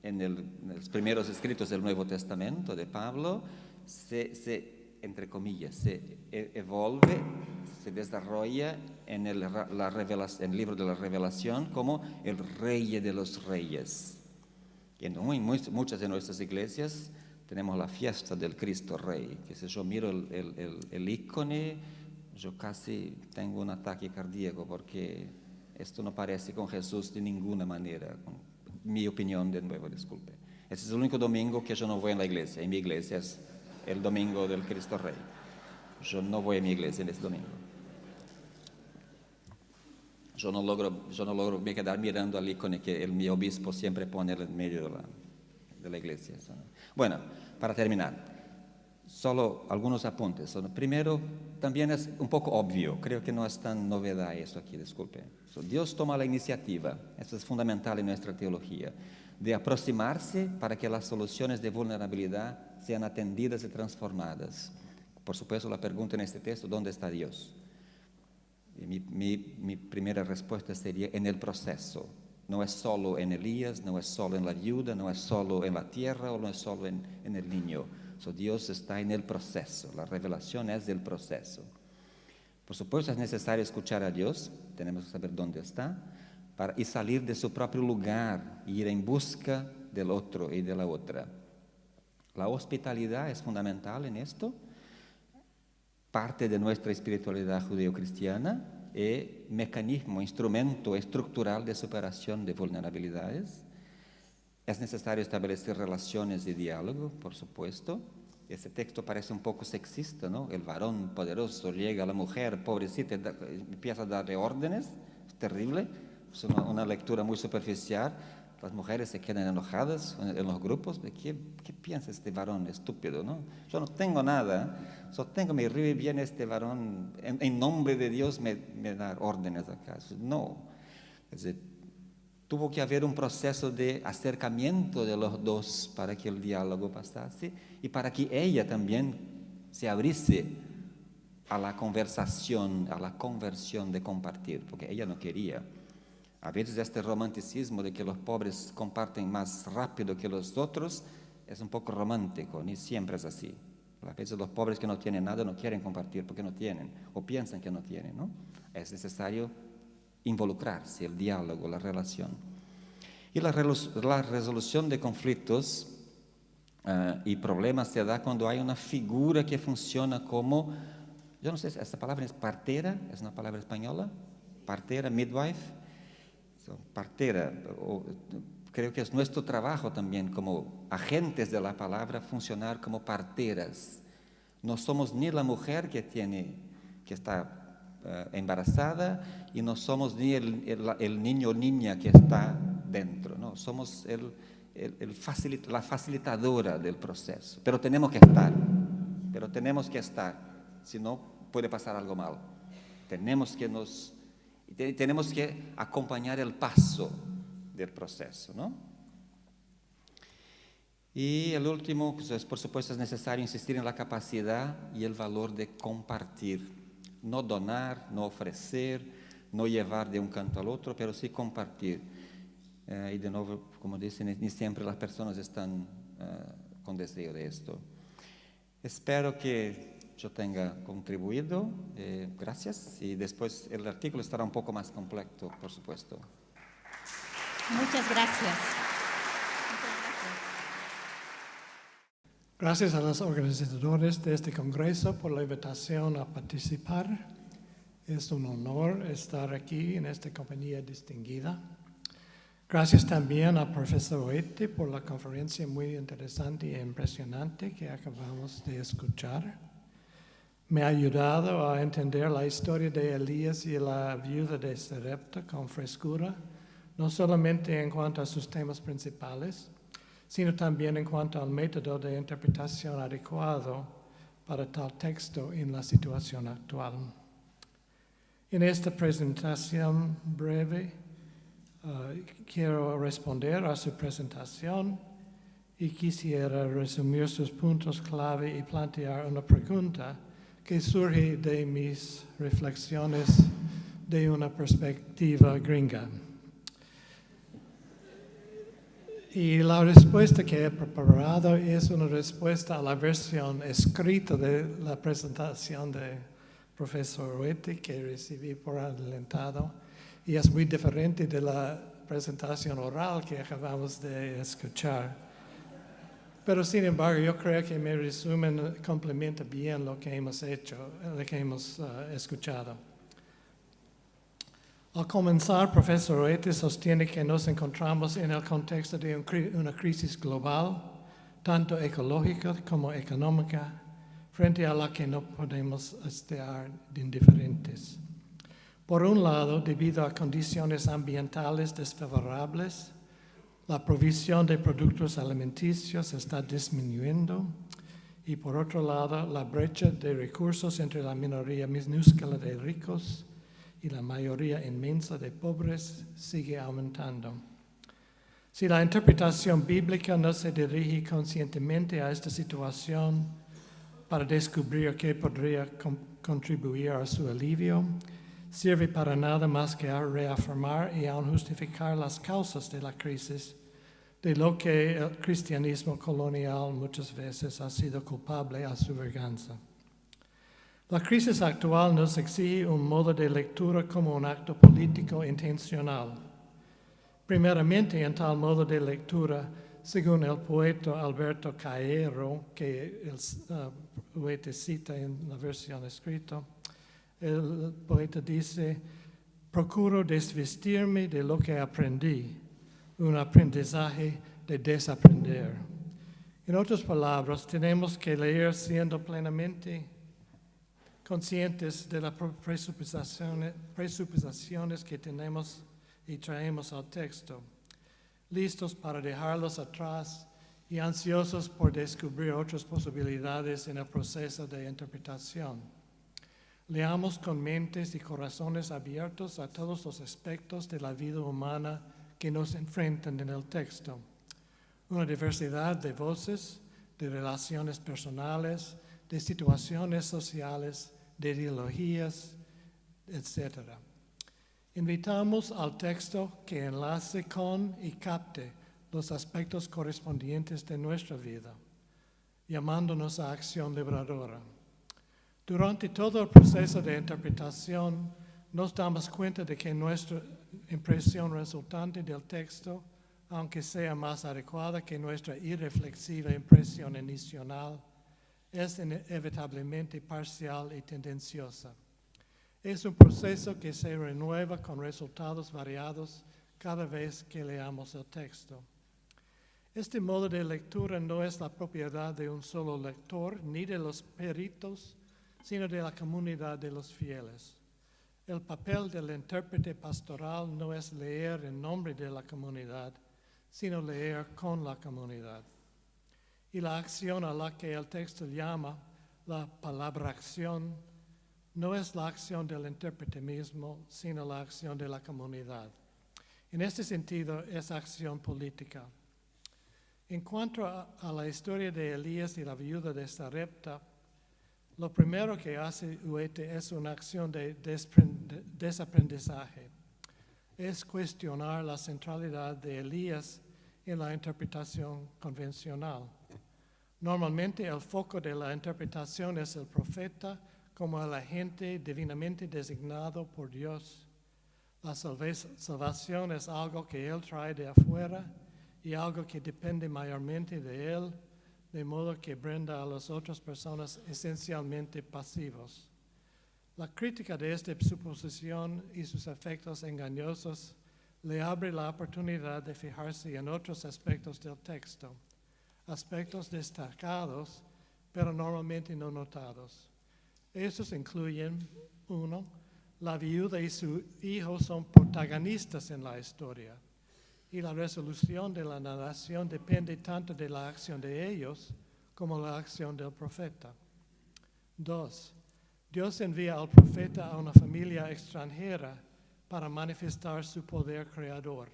en los primeros escritos del Nuevo Testamento de Pablo, entre comillas, se evolve, se desarrolla en el libro de la Revelación como el Rey de los Reyes. Y en muchas de nuestras iglesias tenemos la fiesta del Cristo Rey, que si yo miro el ícono, yo casi tengo un ataque cardíaco porque esto no parece con Jesús de ninguna manera, mi opinión de nuevo, disculpe. Ese es el único domingo que yo no voy a la iglesia, en mi iglesia es el domingo del Cristo Rey. Yo no voy a mi iglesia en ese domingo. Yo no logro me quedar mirando al ícono que mi obispo siempre pone en medio de la iglesia. Bueno, para terminar, solo algunos apuntes. Primero, también es un poco obvio, creo que no es tan novedad eso aquí, disculpe. Dios toma la iniciativa, eso es fundamental en nuestra teología, de aproximarse para que las soluciones de vulnerabilidad sean atendidas y transformadas. Por supuesto, la pregunta en este texto, ¿dónde está Dios? Mi primera respuesta sería en el proceso. No es solo en Elías, no es solo en la viuda, no es solo en la tierra o no es solo en el niño. Dios está en el proceso, la revelación es del proceso. Por supuesto es necesario escuchar a Dios, tenemos que saber dónde está, y salir de su propio lugar, ir en busca del otro y de la otra. La hospitalidad es fundamental en esto, parte de nuestra espiritualidad judeo-cristiana y mecanismo, instrumento estructural de superación de vulnerabilidades. Es necesario establecer relaciones de diálogo, por supuesto. Ese texto parece un poco sexista, ¿no? El varón poderoso llega a la mujer, pobrecita, empieza a darle órdenes. Es terrible, es una lectura muy superficial. Las mujeres se quedan enojadas en los grupos. ¿Qué piensa este varón estúpido, no? Yo no tengo nada, solo tengo mi río y viene este varón, en nombre de Dios me da órdenes acá. No, es decir, tuvo que haber un proceso de acercamiento de los dos para que el diálogo pasase y para que ella también se abriese a la conversación, a la conversión de compartir, porque ella no quería. A veces este romanticismo de que los pobres comparten más rápido que los otros es un poco romántico, ni siempre es así. A veces los pobres que no tienen nada no quieren compartir porque no tienen, o piensan que no tienen, ¿no? Es necesario involucrarse, el diálogo, la relación. Y la resolución de conflictos y problemas se da cuando hay una figura que funciona como, yo no sé si esta palabra es partera, es una palabra española, partera, midwife, partera, creo que es nuestro trabajo también como agentes de la palabra funcionar como parteras. No somos ni la mujer que está embarazada y no somos ni el niño o niña que está dentro, no, somos la facilitadora del proceso, pero tenemos que estar, si no puede pasar algo mal. Tenemos que acompañar el paso del proceso, ¿no? Y el último, pues, por supuesto, es necesario insistir en la capacidad y el valor de compartir. No donar, no ofrecer, no llevar de un canto al otro, pero sí compartir. Y de nuevo, como dicen, ni siempre las personas están con deseo de esto. Espero que yo tenga contribuido. Gracias. Y después el artículo estará un poco más completo, por supuesto. Muchas gracias. Gracias a los organizadores de este congreso por la invitación a participar. Es un honor estar aquí en esta compañía distinguida. Gracias también al profesor Oeti por la conferencia muy interesante e impresionante que acabamos de escuchar. Me ha ayudado a entender la historia de Elías y la viuda de Sarepta con frescura, no solamente en cuanto a sus temas principales, sino también en cuanto al método de interpretación adecuado para tal texto en la situación actual. En esta presentación breve, quiero responder a su presentación y quisiera resumir sus puntos clave y plantear una pregunta que surge de mis reflexiones de una perspectiva gringa. Y la respuesta que he preparado es una respuesta a la versión escrita de la presentación del profesor Oeti que recibí por adelantado, y es muy diferente de la presentación oral que acabamos de escuchar. Pero sin embargo, yo creo que mi resumen complementa bien lo que hemos hecho, lo que hemos escuchado. Al comenzar, profesor Oeti sostiene que nos encontramos en el contexto de una crisis global, tanto ecológica como económica, frente a la que no podemos estar indiferentes. Por un lado, debido a condiciones ambientales desfavorables, la provisión de productos alimenticios está disminuyendo, y por otro lado, la brecha de recursos entre la minoría minúscula de ricos y la mayoría inmensa de pobres sigue aumentando. Si la interpretación bíblica no se dirige conscientemente a esta situación para descubrir qué podría contribuir a su alivio, sirve para nada más que a reafirmar y aún justificar las causas de la crisis, de lo que el cristianismo colonial muchas veces ha sido culpable a su venganza. La crisis actual nos exige un modo de lectura como un acto político intencional. Primeramente, en tal modo de lectura, según el poeta Alberto Caero, que el poeta cita en la versión escrita, el poeta dice: procuro desvestirme de lo que aprendí, un aprendizaje de desaprender. En otras palabras, tenemos que leer siendo plenamente conscientes de las presuposiciones que tenemos y traemos al texto, listos para dejarlos atrás y ansiosos por descubrir otras posibilidades en el proceso de interpretación. Leamos con mentes y corazones abiertos a todos los aspectos de la vida humana que nos enfrentan en el texto. Una diversidad de voces, de relaciones personales, de situaciones sociales, de ideologías, etc. Invitamos al texto que enlace con y capte los aspectos correspondientes de nuestra vida, llamándonos a acción liberadora. Durante todo el proceso de interpretación, nos damos cuenta de que nuestra impresión resultante del texto, aunque sea más adecuada que nuestra irreflexiva impresión inicial, es inevitablemente parcial y tendenciosa. Es un proceso que se renueva con resultados variados cada vez que leamos el texto. Este modo de lectura no es la propiedad de un solo lector ni de los peritos, sino de la comunidad de los fieles. El papel del intérprete pastoral no es leer en nombre de la comunidad, sino leer con la comunidad. Y la acción a la que el texto llama la palabra acción no es la acción del intérprete mismo, sino la acción de la comunidad. En este sentido, es acción política. En cuanto a la historia de Elías y la viuda de Sarepta, lo primero que hace Huete es una acción de desaprendizaje. Es cuestionar la centralidad de Elías en la interpretación convencional. Normalmente el foco de la interpretación es el profeta como el agente divinamente designado por Dios. La salvación es algo que Él trae de afuera y algo que depende mayormente de Él, de modo que brinda a las otras personas esencialmente pasivos. La crítica de esta suposición y sus efectos engañosos le abre la oportunidad de fijarse en otros aspectos del texto, aspectos destacados, pero normalmente no notados. Estos incluyen: 1. La viuda y su hijo son protagonistas en la historia, y la resolución de la narración depende tanto de la acción de ellos como la acción del profeta. 2. Dios envía al profeta a una familia extranjera para manifestar su poder creador,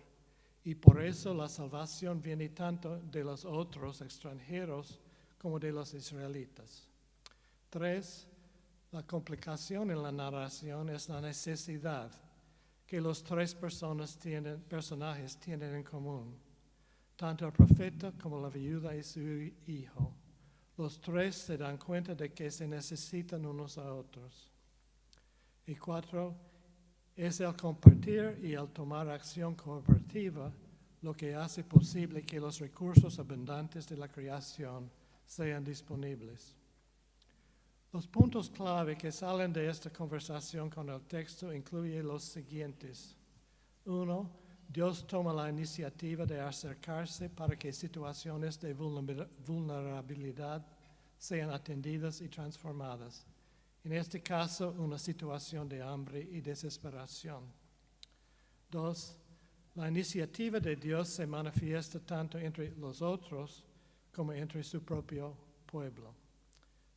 y por eso la salvación viene tanto de los otros extranjeros como de los israelitas. 3. La complicación en la narración es la necesidad que los tres personajes tienen en común, tanto el profeta como la viuda y su hijo. Los tres se dan cuenta de que se necesitan unos a otros. Y 4, es el compartir y el tomar acción cooperativa lo que hace posible que los recursos abundantes de la creación sean disponibles. Los puntos clave que salen de esta conversación con el texto incluyen los siguientes. 1. Dios toma la iniciativa de acercarse para que situaciones de vulnerabilidad sean atendidas y transformadas. En este caso, una situación de hambre y desesperación. 2. La iniciativa de Dios se manifiesta tanto entre los otros como entre su propio pueblo.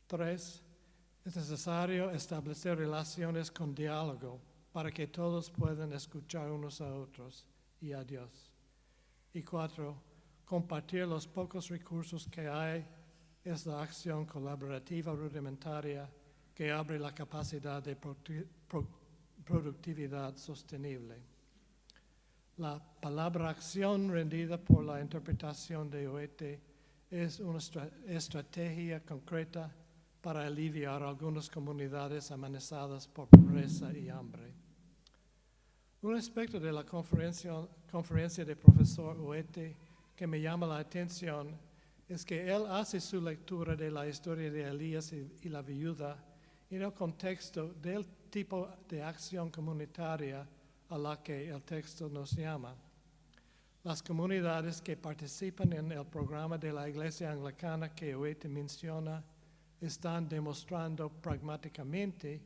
3. Es necesario establecer relaciones con diálogo para que todos puedan escuchar unos a otros y a Dios. Y 4, compartir los pocos recursos que hay es la acción colaborativa rudimentaria que abre la capacidad de productividad sostenible. La palabra acción rendida por la interpretación de Huete es una estrategia concreta para aliviar algunas comunidades amenazadas por pobreza y hambre. Un aspecto de la conferencia del profesor Huete que me llama la atención es que él hace su lectura de la historia de Elías y la viuda en el contexto del tipo de acción comunitaria a la que el texto nos llama. Las comunidades que participan en el programa de la Iglesia Anglicana que Huete menciona están demostrando pragmáticamente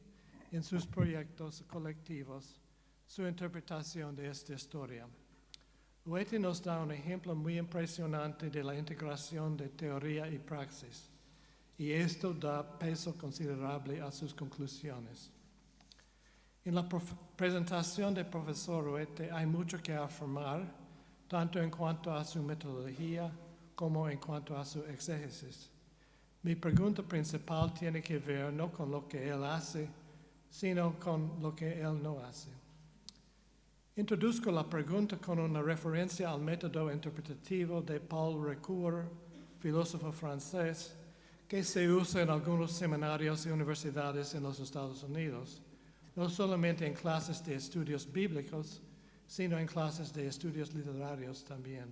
en sus proyectos colectivos su interpretación de esta historia. Huete nos da un ejemplo muy impresionante de la integración de teoría y praxis, y esto da peso considerable a sus conclusiones. En la presentación del profesor Huete hay mucho que afirmar, tanto en cuanto a su metodología como en cuanto a su exégesis. Mi pregunta principal tiene que ver no con lo que él hace, sino con lo que él no hace. Introduzco la pregunta con una referencia al método interpretativo de Paul Ricoeur, filósofo francés, que se usa en algunos seminarios y universidades en los Estados Unidos, no solamente en clases de estudios bíblicos, sino en clases de estudios literarios también.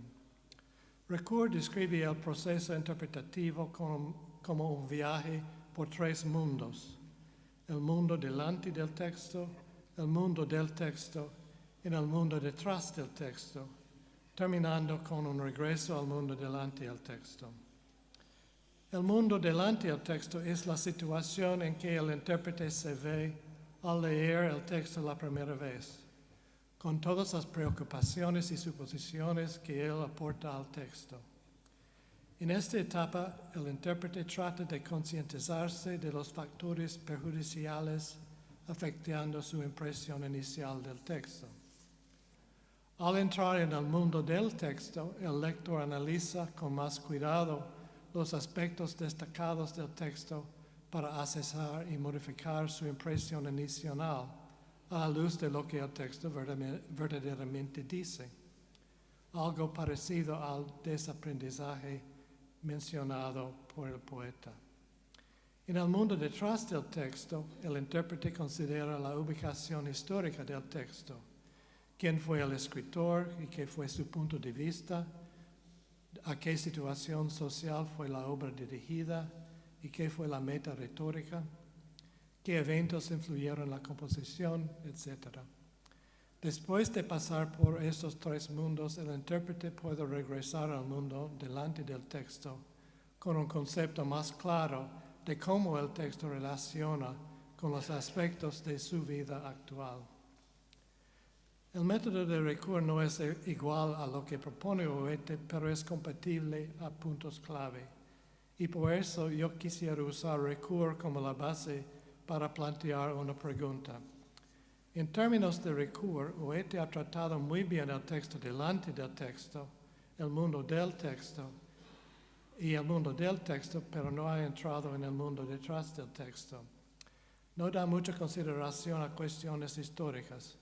Ricoeur describe el proceso interpretativo como un viaje por tres mundos: el mundo delante del texto, el mundo del texto y el mundo detrás del texto, terminando con un regreso al mundo delante del texto. El mundo delante del texto es la situación en que el intérprete se ve al leer el texto la primera vez, con todas las preocupaciones y suposiciones que él aporta al texto. En esta etapa, el intérprete trata de concientizarse de los factores perjudiciales afectando su impresión inicial del texto. Al entrar en el mundo del texto, el lector analiza con más cuidado los aspectos destacados del texto para accesar y modificar su impresión inicial a la luz de lo que el texto verdaderamente dice, algo parecido al desaprendizaje mencionado por el poeta. En el mundo detrás del texto, el intérprete considera la ubicación histórica del texto, quién fue el escritor y qué fue su punto de vista, a qué situación social fue la obra dirigida y qué fue la meta retórica, qué eventos influyeron en la composición, etc. Después de pasar por estos tres mundos, el intérprete puede regresar al mundo delante del texto con un concepto más claro de cómo el texto relaciona con los aspectos de su vida actual. El método de Ricoeur no es igual a lo que propone Huete, pero es compatible a puntos clave. Y por eso yo quisiera usar Ricoeur como la base para plantear una pregunta. En términos de Ricoeur, Huete ha tratado muy bien el texto delante del texto, el mundo del texto y el mundo del texto, pero no ha entrado en el mundo detrás del texto. No da mucha consideración a cuestiones históricas.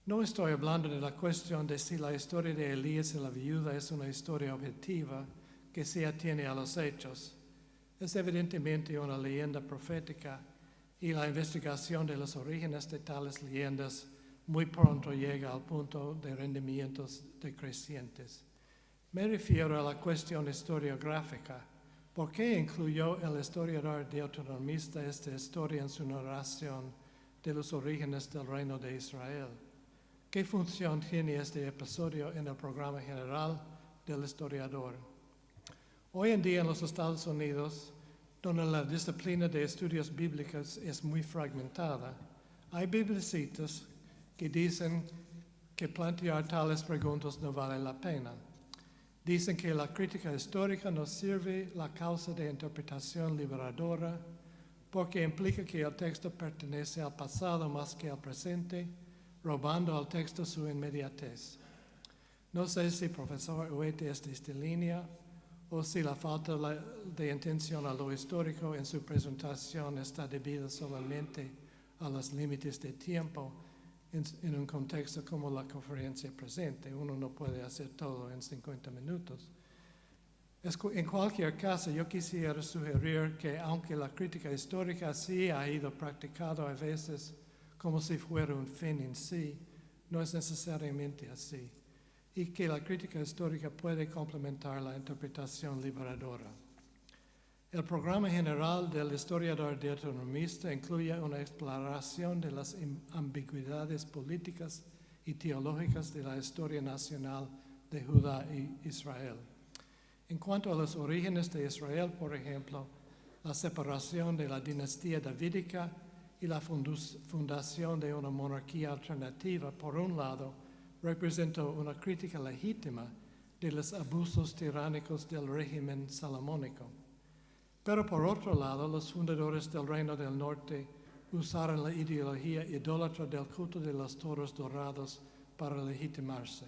No estoy hablando de la cuestión de si la historia de Elías y la viuda es una historia objetiva que se atiene a los hechos. Es evidentemente una leyenda profética y la investigación de los orígenes de tales leyendas muy pronto llega al punto de rendimientos decrecientes. Me refiero a la cuestión historiográfica. ¿Por qué incluyó el historiador deuteronomista esta historia en su narración de los orígenes del reino de Israel? ¿Qué función tiene este episodio en el programa general del historiador? Hoy en día en los Estados Unidos, donde la disciplina de estudios bíblicos es muy fragmentada, hay biblicitas que dicen que plantear tales preguntas no vale la pena. Dicen que la crítica histórica no sirve la causa de interpretación liberadora porque implica que el texto pertenece al pasado más que al presente, robando al texto su inmediatez. No sé si el profesor Huete es de esta línea o si la falta de intención a lo histórico en su presentación está debida solamente a los límites de tiempo en un contexto como la conferencia presente. Uno no puede hacer todo en 50 minutos. En cualquier caso, yo quisiera sugerir que aunque la crítica histórica sí ha ido practicado a veces como si fuera un fin en sí, no es necesariamente así, y que la crítica histórica puede complementar la interpretación liberadora. El programa general del historiador deuteronomista incluye una exploración de las ambigüedades políticas y teológicas de la historia nacional de Judá y Israel. En cuanto a los orígenes de Israel, por ejemplo, la separación de la dinastía davídica y la fundación de una monarquía alternativa, por un lado, representó una crítica legítima de los abusos tiránicos del régimen salomónico. Pero por otro lado, los fundadores del Reino del Norte usaron la ideología idólatra del culto de los toros dorados para legitimarse.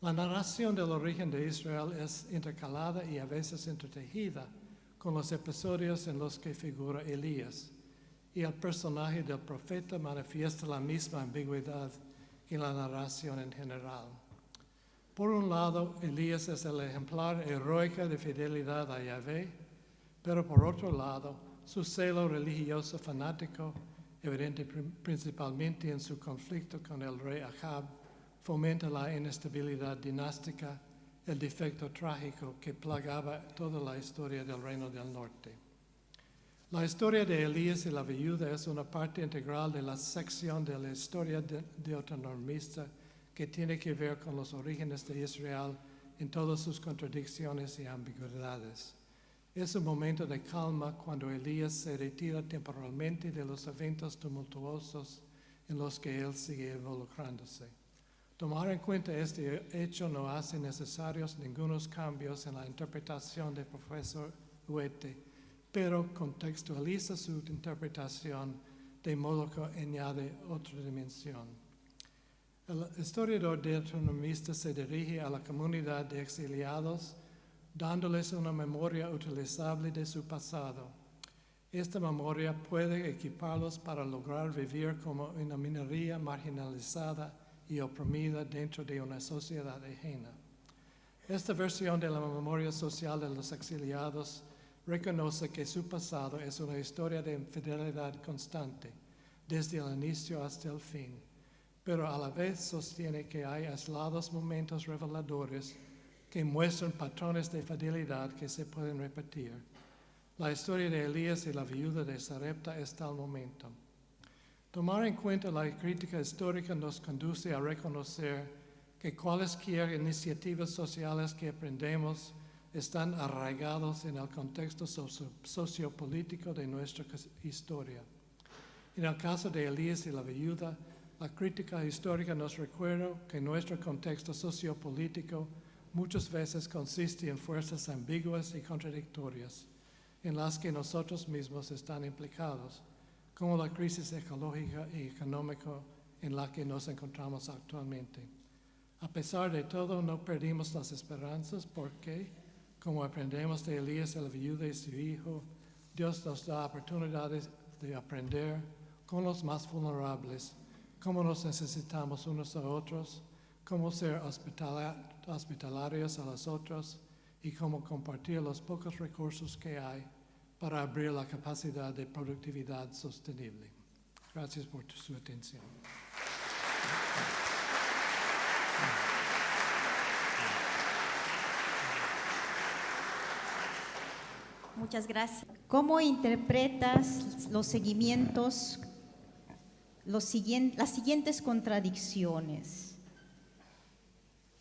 La narración del origen de Israel es intercalada y a veces entretejida con los episodios en los que figura Elías, y el personaje del profeta manifiesta la misma ambigüedad que la narración en general. Por un lado, Elías es el ejemplar heroico de fidelidad a Yahvé, pero por otro lado, su celo religioso fanático, evidente principalmente en su conflicto con el rey Ahab, fomenta la inestabilidad dinástica, el defecto trágico que plagaba toda la historia del Reino del Norte. La historia de Elías y la viuda es una parte integral de la sección de la historia deuteronomista que tiene que ver con los orígenes de Israel en todas sus contradicciones y ambigüedades. Es un momento de calma cuando Elías se retira temporalmente de los eventos tumultuosos en los que él sigue involucrándose. Tomar en cuenta este hecho no hace necesarios ningunos cambios en la interpretación del profesor Huete, pero contextualiza su interpretación de modo que añade otra dimensión. El historiador deuteronomista se dirige a la comunidad de exiliados, dándoles una memoria utilizable de su pasado. Esta memoria puede equiparlos para lograr vivir como una minoría marginalizada y oprimida dentro de una sociedad ajena. Esta versión de la memoria social de los exiliados reconoce que su pasado es una historia de infidelidad constante, desde el inicio hasta el fin, pero a la vez sostiene que hay aislados momentos reveladores que muestran patrones de fidelidad que se pueden repetir. La historia de Elías y la viuda de Sarepta es tal momento. Tomar en cuenta la crítica histórica nos conduce a reconocer que cualesquiera iniciativas sociales que aprendemos están arraigados en el contexto sociopolítico de nuestra historia. En el caso de Elías y la viuda, la crítica histórica nos recuerda que nuestro contexto sociopolítico muchas veces consiste en fuerzas ambiguas y contradictorias, en las que nosotros mismos están implicados, como la crisis ecológica y económica en la que nos encontramos actualmente. A pesar de todo, no perdimos las esperanzas porque, como aprendemos de Elías, la viuda y su hijo, Dios nos da oportunidades de aprender con los más vulnerables, cómo nos necesitamos unos a otros, cómo ser hospitalarios a los otros y cómo compartir los pocos recursos que hay para abrir la capacidad de productividad sostenible. Gracias por su atención. Muchas gracias. ¿Cómo interpretas los seguimientos, las siguientes contradicciones?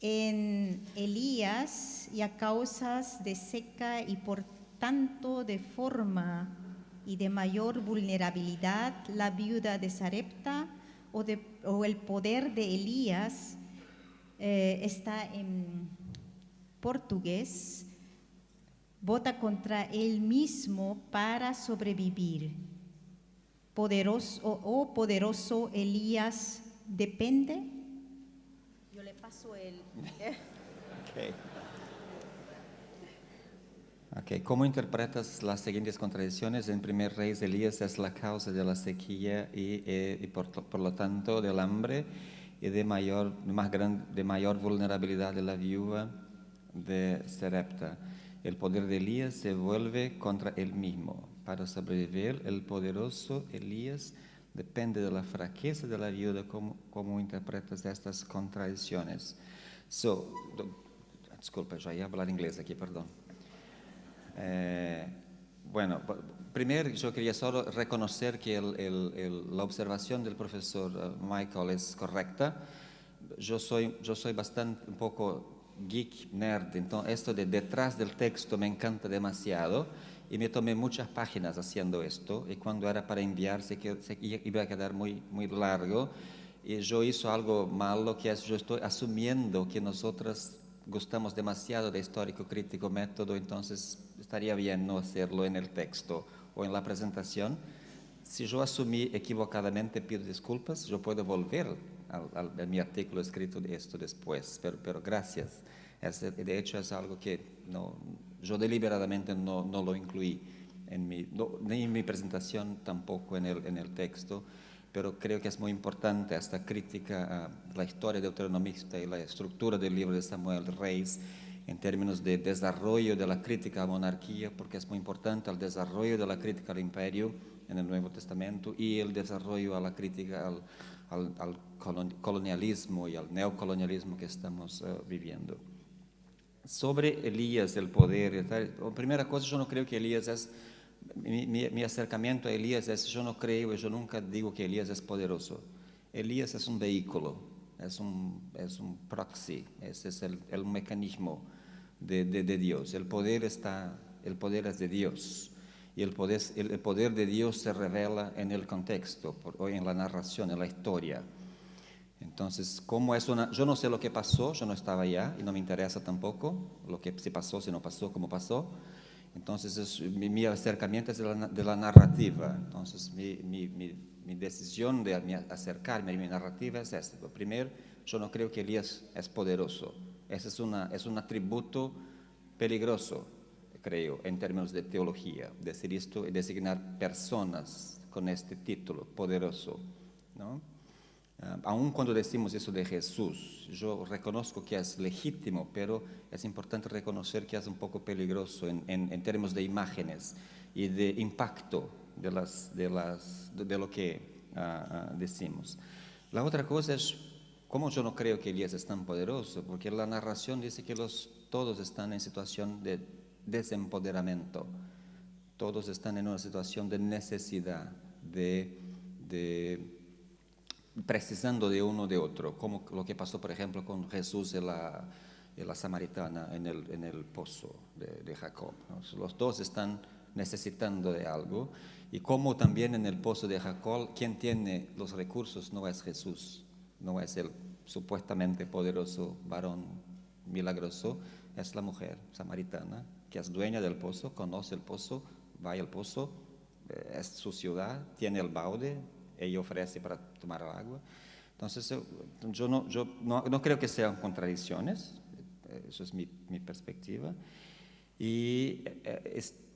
En Elías, y a causas de seca y por tanto de forma y de mayor vulnerabilidad, la viuda de Sarepta o el poder de Elías está en portugués, vota contra él mismo para sobrevivir. Poderoso Elías depende. Yo le paso el... Okay. Ok, ¿cómo interpretas las siguientes contradicciones? En primer Reyes, Elías es la causa de la sequía y por lo tanto del hambre y de mayor vulnerabilidad de la viuda de Sarepta. El poder de Elías se vuelve contra él mismo. Para sobrevivir, el poderoso Elías depende de la fraqueza de la viuda. ¿Cómo interpretas estas contradicciones? Disculpa, ya iba a hablar inglés aquí, perdón. Bueno, primero yo quería solo reconocer que la observación del profesor Michael es correcta. Yo soy bastante un poco geek, nerd, entonces esto de detrás del texto me encanta demasiado y me tomé muchas páginas haciendo esto y cuando era para enviar se iba a quedar muy, muy largo y yo hice algo malo que es yo estoy asumiendo que nosotros gustamos demasiado de histórico crítico método, entonces estaría bien no hacerlo en el texto o en la presentación. Si yo asumí equivocadamente, pido disculpas, yo puedo volver a mi artículo escrito de esto después, pero gracias. De hecho, es algo que yo deliberadamente no lo incluí ni en mi presentación, tampoco en el texto, pero creo que es muy importante esta crítica a la historia deuteronomista y la estructura del libro de Samuel Reyes en términos de desarrollo de la crítica a la monarquía, porque es muy importante el desarrollo de la crítica al imperio en el Nuevo Testamento y el desarrollo a la crítica al colonialismo y al neocolonialismo que estamos viviendo. Sobre Elías, el poder, la primera cosa, yo no creo que Elías es, mi acercamiento a Elías es, yo no creo, yo nunca digo que Elías es poderoso. Elías es un vehículo, es un proxy, ese es el mecanismo de Dios. El poder es de Dios. Y el poder de Dios se revela en el contexto, o en la narración, en la historia. Entonces, yo no sé lo que pasó, yo no estaba allá y no me interesa tampoco lo que si pasó, si no pasó, cómo pasó. Entonces, mi acercamiento es de la narrativa. Entonces, mi decisión de acercarme a mi narrativa es esta. Primero, yo no creo que Elías es poderoso. Ese es un atributo peligroso, creo, en términos de teología, decir esto y designar personas con este título, poderoso, ¿no? Aun cuando decimos eso de Jesús, yo reconozco que es legítimo, pero es importante reconocer que es un poco peligroso en términos de imágenes y de impacto de lo que decimos. La otra cosa es, cómo yo no creo que Elías es tan poderoso, porque la narración dice que todos están en situación de desempoderamiento, todos están en una situación de necesidad, precisando de uno de otro, como lo que pasó, por ejemplo, con Jesús y la samaritana en el pozo de Jacob, ¿no? Los dos están necesitando de algo, y como también en el pozo de Jacob, quien tiene los recursos no es Jesús, no es el supuestamente poderoso varón milagroso, es la mujer samaritana, que es dueña del pozo, conoce el pozo, va al pozo, es su ciudad, tiene el baude, ella ofrece para tomar el agua. Entonces, yo no creo que sean contradicciones, eso es mi perspectiva. Y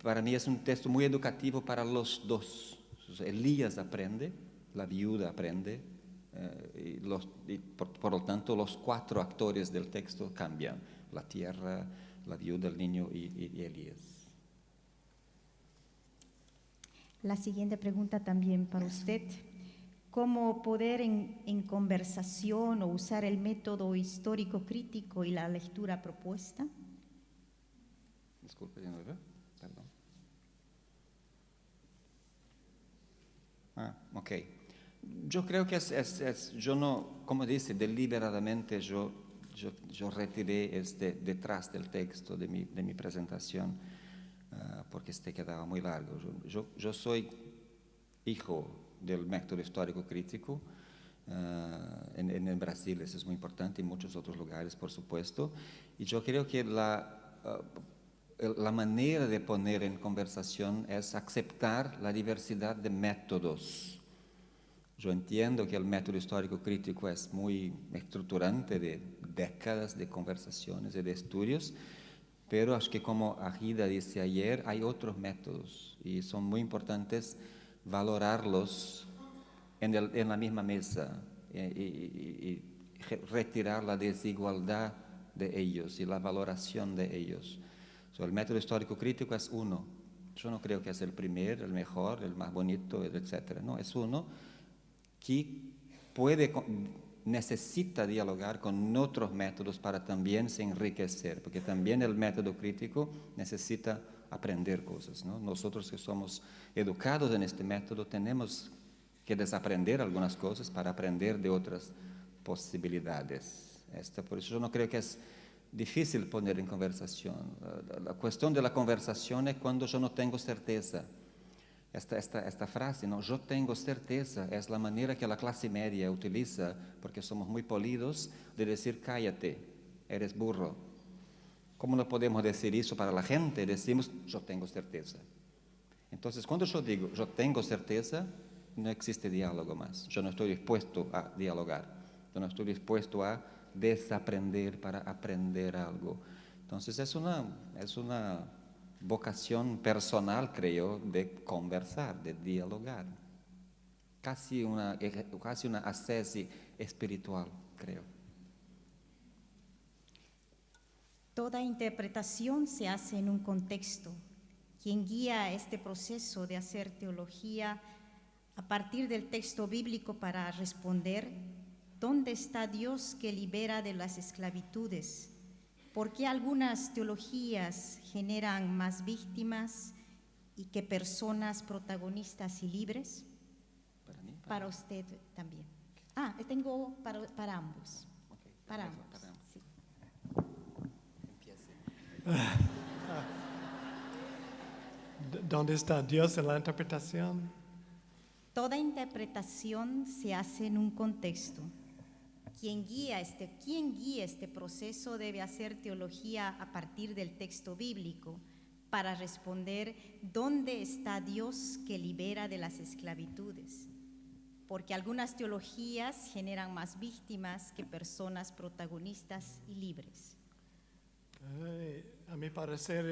para mí es un texto muy educativo para los dos. Elías aprende, la viuda aprende, y por lo tanto los cuatro actores del texto cambian: la tierra, la viuda, el niño y Elías. La siguiente pregunta también para usted. ¿Cómo poder en conversación o usar el método histórico crítico y la lectura propuesta? Disculpe, de nuevo, perdón. Ok. Yo creo que yo no, como dice, deliberadamente yo retiré detrás del texto de mi presentación, porque quedaba muy largo. Yo soy hijo del método histórico crítico. En Brasil eso es muy importante, en muchos otros lugares, por supuesto. Y yo creo que la manera de poner en conversación es aceptar la diversidad de métodos. Yo entiendo que el método histórico crítico es muy estructurante, de décadas de conversaciones y de estudios, pero acho que como Agida dice ayer, hay otros métodos y son muy importantes valorarlos en la misma mesa y retirar la desigualdad de ellos y la valoración de ellos. So, el método histórico crítico es uno. Yo no creo que es el primero, el mejor, el más bonito, etc. No, es uno que necesita dialogar con otros métodos para también se enriquecer, porque también el método crítico necesita aprender cosas, ¿no? Nosotros que somos educados en este método tenemos que desaprender algunas cosas para aprender de otras posibilidades. Por eso yo no creo que es difícil poner en conversación. La cuestión de la conversación es cuando yo no tengo certeza. Esta frase, ¿no? Yo tengo certeza, es la manera que la clase media utiliza, porque somos muy polidos, de decir cállate, eres burro. ¿Cómo no podemos decir eso para la gente? Decimos, yo tengo certeza. Entonces, cuando yo digo, yo tengo certeza, no existe diálogo más. Yo no estoy dispuesto a dialogar. Yo no estoy dispuesto a desaprender para aprender algo. Entonces, es una vocación personal, creo, de conversar, de dialogar. Casi una ascesis espiritual, creo. Toda interpretación se hace en un contexto. Quien guía este proceso de hacer teología a partir del texto bíblico para responder, ¿dónde está Dios que libera de las esclavitudes? ¿Por qué algunas teologías generan más víctimas y que personas protagonistas y libres? Para mí. Para usted también. Tengo para ambos. Okay. Para ambos. Sí. Empiece. ¿Dónde está Dios en la interpretación? Toda interpretación se hace en un contexto. Quien guía este proceso debe hacer teología a partir del texto bíblico para responder ¿dónde está Dios que libera de las esclavitudes? Porque algunas teologías generan más víctimas que personas protagonistas y libres. A mi parecer,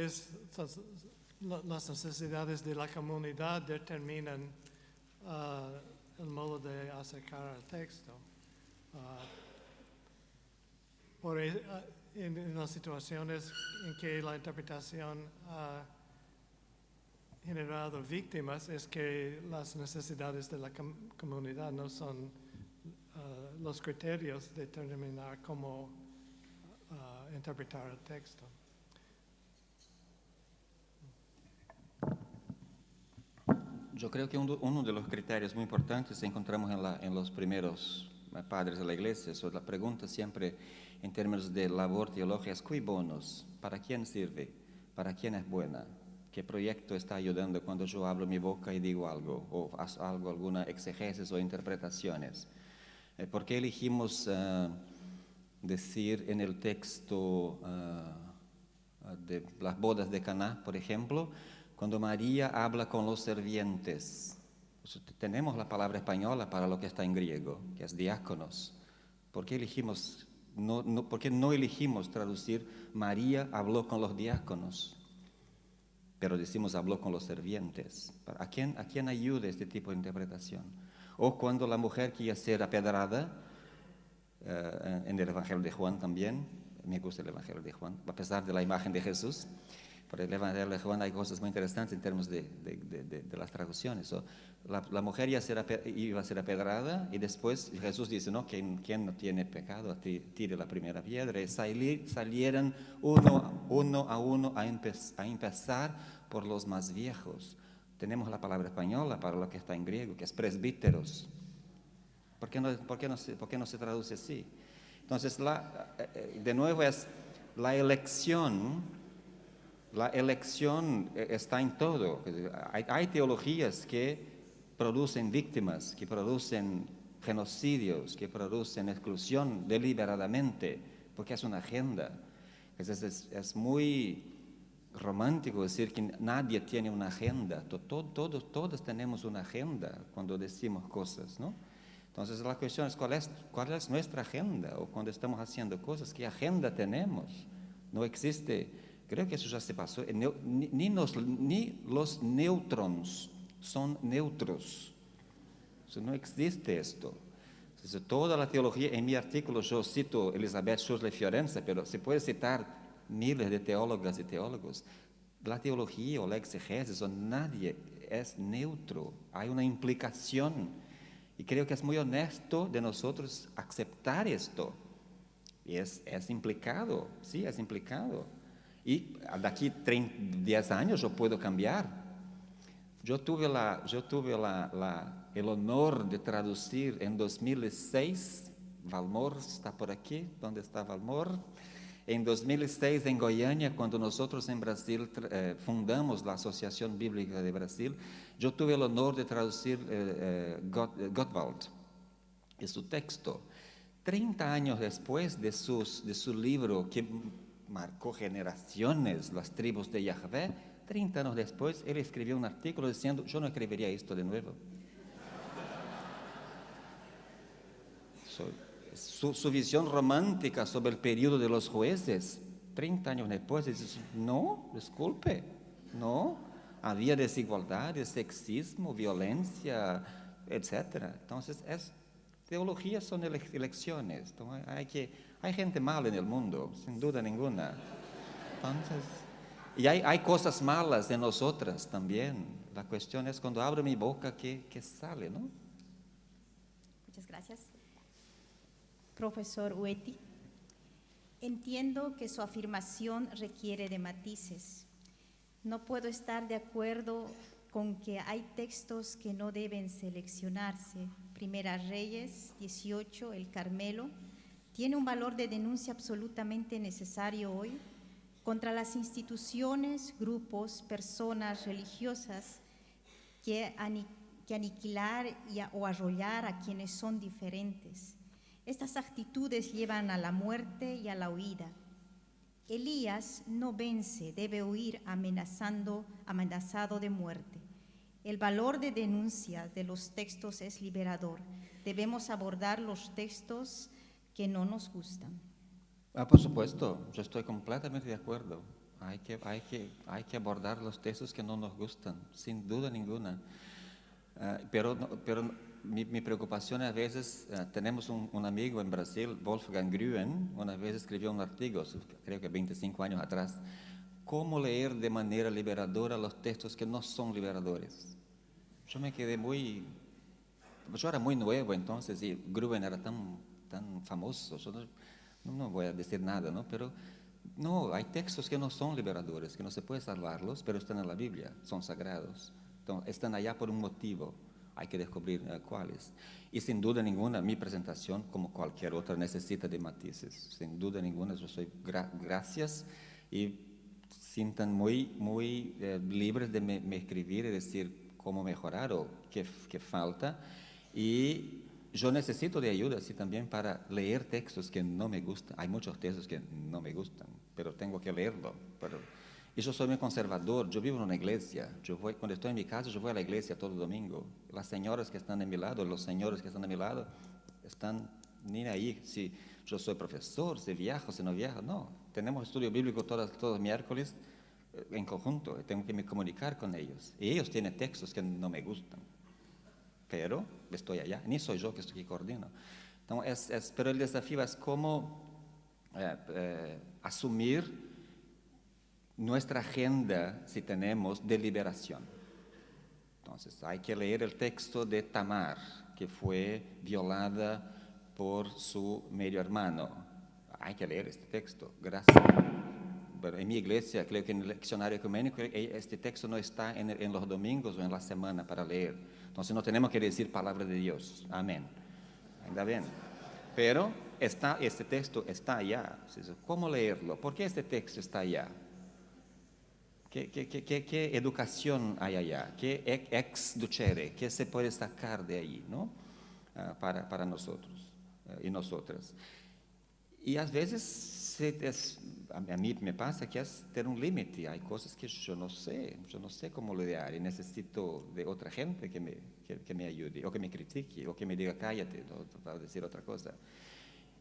las necesidades de la comunidad determinan el modo de acercar al texto. En las situaciones en que la interpretación ha generado víctimas es que las necesidades de la comunidad no son los criterios de determinar cómo interpretar el texto. Yo creo que uno de los criterios muy importantes encontramos en los primeros padres de la iglesia. So, la pregunta siempre en términos de labor teológica es cui bonos, ¿para quién sirve? ¿Para quién es buena? ¿Qué proyecto está ayudando cuando yo abro mi boca y digo algo o hago alguna exegesis o interpretaciones? ¿Por qué elegimos decir en el texto de las bodas de Caná, por ejemplo, cuando María habla con los servientes? Tenemos la palabra española para lo que está en griego, que es diáconos. ¿Por qué ¿por qué no elegimos traducir María habló con los diáconos? Pero decimos habló con los servientes. ¿A quién ayuda este tipo de interpretación? O cuando la mujer quiere ser apedrada, en el Evangelio de Juan también, me gusta el Evangelio de Juan, a pesar de la imagen de Jesús. Por el Evangelio de Juan hay cosas muy interesantes en términos de las traducciones. So, la mujer iba a ser apedrada y después Jesús dice, no, quien no tiene pecado, tire la primera piedra. Y salieron uno a uno a empezar por los más viejos. Tenemos la palabra española para lo que está en griego, que es presbíteros. ¿Por qué no se traduce así? Entonces, de nuevo es la elección. La elección está en todo. Hay teologías que producen víctimas, que producen genocidios, que producen exclusión deliberadamente, porque es una agenda. Es muy romántico decir que nadie tiene una agenda. Todos tenemos una agenda cuando decimos cosas, ¿no? Entonces la cuestión es ¿cuál es nuestra agenda? O cuando estamos haciendo cosas, ¿qué agenda tenemos? No existe Creo que eso ya se pasó. Ni los neutrones son neutros. O sea, no existe esto. O sea, toda la teología, en mi artículo yo cito Elizabeth Schurle Fiorenza, pero se puede citar miles de teólogas y teólogos. La teología o la exegesis o nadie es neutro. Hay una implicación. Y creo que es muy honesto de nosotros aceptar esto. Y es implicado, sí, es implicado. Y de aquí 10 años yo puedo cambiar. Yo tuve el honor de traducir en 2006, Valmor está por aquí, ¿dónde está Valmor? En 2006 en Goiânia, cuando nosotros en Brasil fundamos la Asociación Bíblica de Brasil, yo tuve el honor de traducir Gottwald y su texto. 30 años después de su libro que marcó generaciones, Las tribus de Yahvé, 30 años después él escribió un artículo diciendo, yo no escribiría esto de nuevo. Su visión romántica sobre el periodo de los jueces, 30 años después, dice, no, disculpe, no, había desigualdades, sexismo, violencia, etc. Entonces, teología son elecciones. Entonces, hay gente mala en el mundo, sin duda ninguna. Entonces, y hay cosas malas en nosotras también. La cuestión es cuando abro mi boca, ¿qué sale, no? Muchas gracias. Profesor Ueti, entiendo que su afirmación requiere de matices. No puedo estar de acuerdo con que hay textos que no deben seleccionarse. Primera Reyes 18, el Carmelo, tiene un valor de denuncia absolutamente necesario hoy contra las instituciones, grupos, personas religiosas que aniquilar o arrollar a quienes son diferentes. Estas actitudes llevan a la muerte y a la huida. Elías no vence, debe huir amenazado de muerte. El valor de denuncia de los textos es liberador. Debemos abordar los textos que no nos gustan. Por supuesto, yo estoy completamente de acuerdo. Hay que abordar los textos que no nos gustan, sin duda ninguna. Pero mi preocupación a veces, tenemos un amigo en Brasil, Wolfgang Gruen, una vez escribió un artículo, creo que 25 años atrás, cómo leer de manera liberadora los textos que no son liberadores. Yo me quedé yo era muy nuevo entonces y Gruen era tan famoso, yo no voy a decir nada, ¿no? Pero no, hay textos que no son liberadores, que no se puede salvarlos, pero están en la Biblia, son sagrados, entonces, están allá por un motivo. Hay que descubrir cuáles. Y sin duda ninguna, mi presentación, como cualquier otra, necesita de matices. Sin duda ninguna, yo soy gracias y sientan muy libres de me escribir y decir cómo mejorar o qué falta. Y yo necesito de ayuda así también para leer textos que no me gustan. Hay muchos textos que no me gustan, pero tengo que leerlo. Y yo soy muy conservador, yo vivo en una iglesia, cuando estoy en mi casa yo voy a la iglesia todo domingo. Las señoras que están a mi lado, los señores que están a mi lado, están ni ahí si yo soy profesor, si viajo, si no viajo, no. Tenemos estudio bíblico todos los miércoles en conjunto, tengo que me comunicar con ellos. Y ellos tienen textos que no me gustan, pero estoy allá, ni soy yo que estoy aquí coordino. Entonces, pero el desafío es cómo asumir nuestra agenda, si tenemos, de liberación. Entonces, hay que leer el texto de Tamar, que fue violada por su medio hermano. Hay que leer este texto, gracias. Pero en mi iglesia, creo que en el leccionario ecuménico, este texto no está en los domingos o en la semana para leer. Entonces, no tenemos que decir palabra de Dios. Amén. Ainda bien. Pero este texto está allá. ¿Cómo leerlo? ¿Por qué este texto está allá? ¿Qué educación hay allá? ¿Qué ex ducere? ¿Qué se puede sacar de ahí, ¿no? Para nosotros y nosotras? Y a veces a mí me pasa que es tener un límite. Hay cosas que yo no sé cómo lidiar y necesito de otra gente que me ayude, o que me critique, o que me diga cállate, o para decir otra cosa.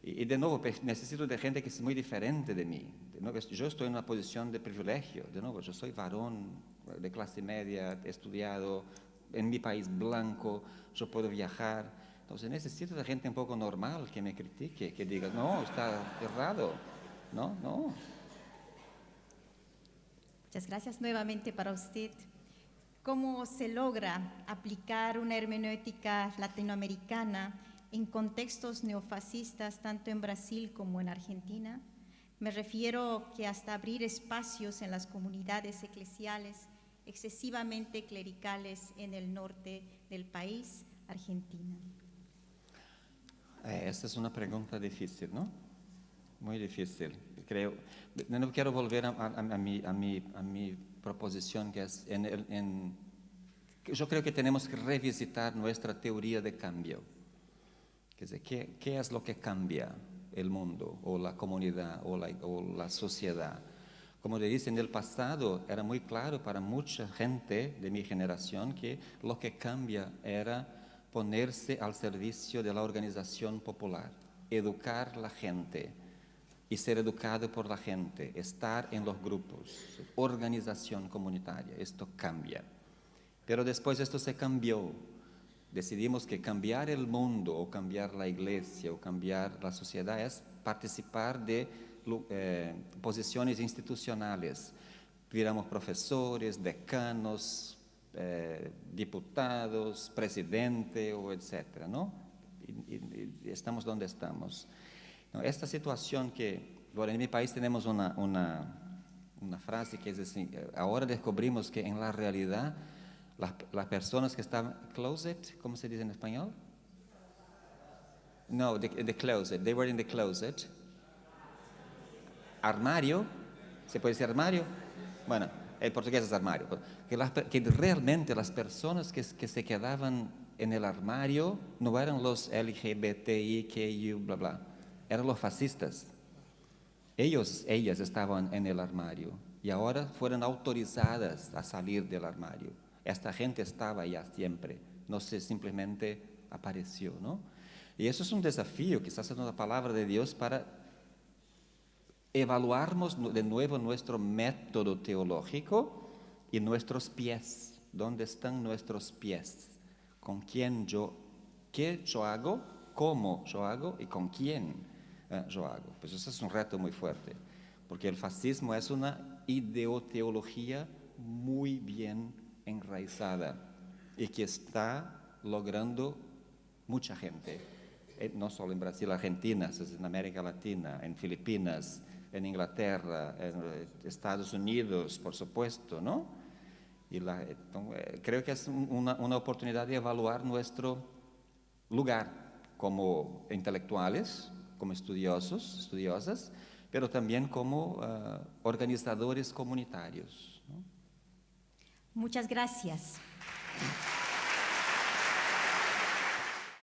Y de nuevo, necesito de gente que es muy diferente de mí. De nuevo, yo estoy en una posición de privilegio. De nuevo, yo soy varón de clase media, he estudiado en mi país blanco, yo puedo viajar. Entonces necesito de gente un poco normal que me critique, que diga, no, está errado. No, no. Muchas gracias nuevamente para usted. ¿Cómo se logra aplicar una hermenéutica latinoamericana en contextos neofascistas tanto en Brasil como en Argentina? Me refiero que hasta abrir espacios en las comunidades eclesiales excesivamente clericales en el norte del país, Argentina. Esta es una pregunta difícil, ¿no? Muy difícil. Creo, no quiero volver a mi proposición, que es, yo creo que tenemos que revisitar nuestra teoría de cambio. Es decir, ¿qué es lo que cambia el mundo, o la comunidad, o la sociedad? Como le dice, en el pasado era muy claro para mucha gente de mi generación que lo que cambia era ponerse al servicio de la organización popular, educar a la gente y ser educado por la gente, estar en los grupos, organización comunitaria, esto cambia. Pero después esto se cambió. Decidimos que cambiar el mundo, o cambiar la iglesia, o cambiar la sociedad es participar de posiciones institucionales. Viramos profesores, decanos, diputados, presidente, o etcétera, ¿no? Y estamos donde estamos. No, esta situación que, bueno, en mi país tenemos una frase que es así: ahora descubrimos que en la realidad las personas que estaban closet, ¿cómo se dice en español? No, the closet, they were in the closet. Armario, ¿se puede decir armario? Bueno, el portugués es armario. Que realmente las personas que se quedaban en el armario no eran los LGBTIQ, bla, bla. Eran los fascistas. Ellas estaban en el armario y ahora fueron autorizadas a salir del armario. Esta gente estaba ya siempre, no se simplemente apareció, ¿no? Y eso es un desafío, quizás es una palabra de Dios para evaluarnos de nuevo nuestro método teológico y nuestros pies. ¿Dónde están nuestros pies? ¿Con quién qué yo hago, cómo yo hago y con quién yo hago? Pues eso es un reto muy fuerte, porque el fascismo es una ideoteología muy bien enraizada y que está logrando mucha gente, no solo en Brasil, Argentina, en América Latina, en Filipinas, en Inglaterra, en Estados Unidos, por supuesto, ¿no? Y creo que es una oportunidad de evaluar nuestro lugar como intelectuales, como estudiosas, pero también como organizadores comunitarios, ¿no? Muchas gracias.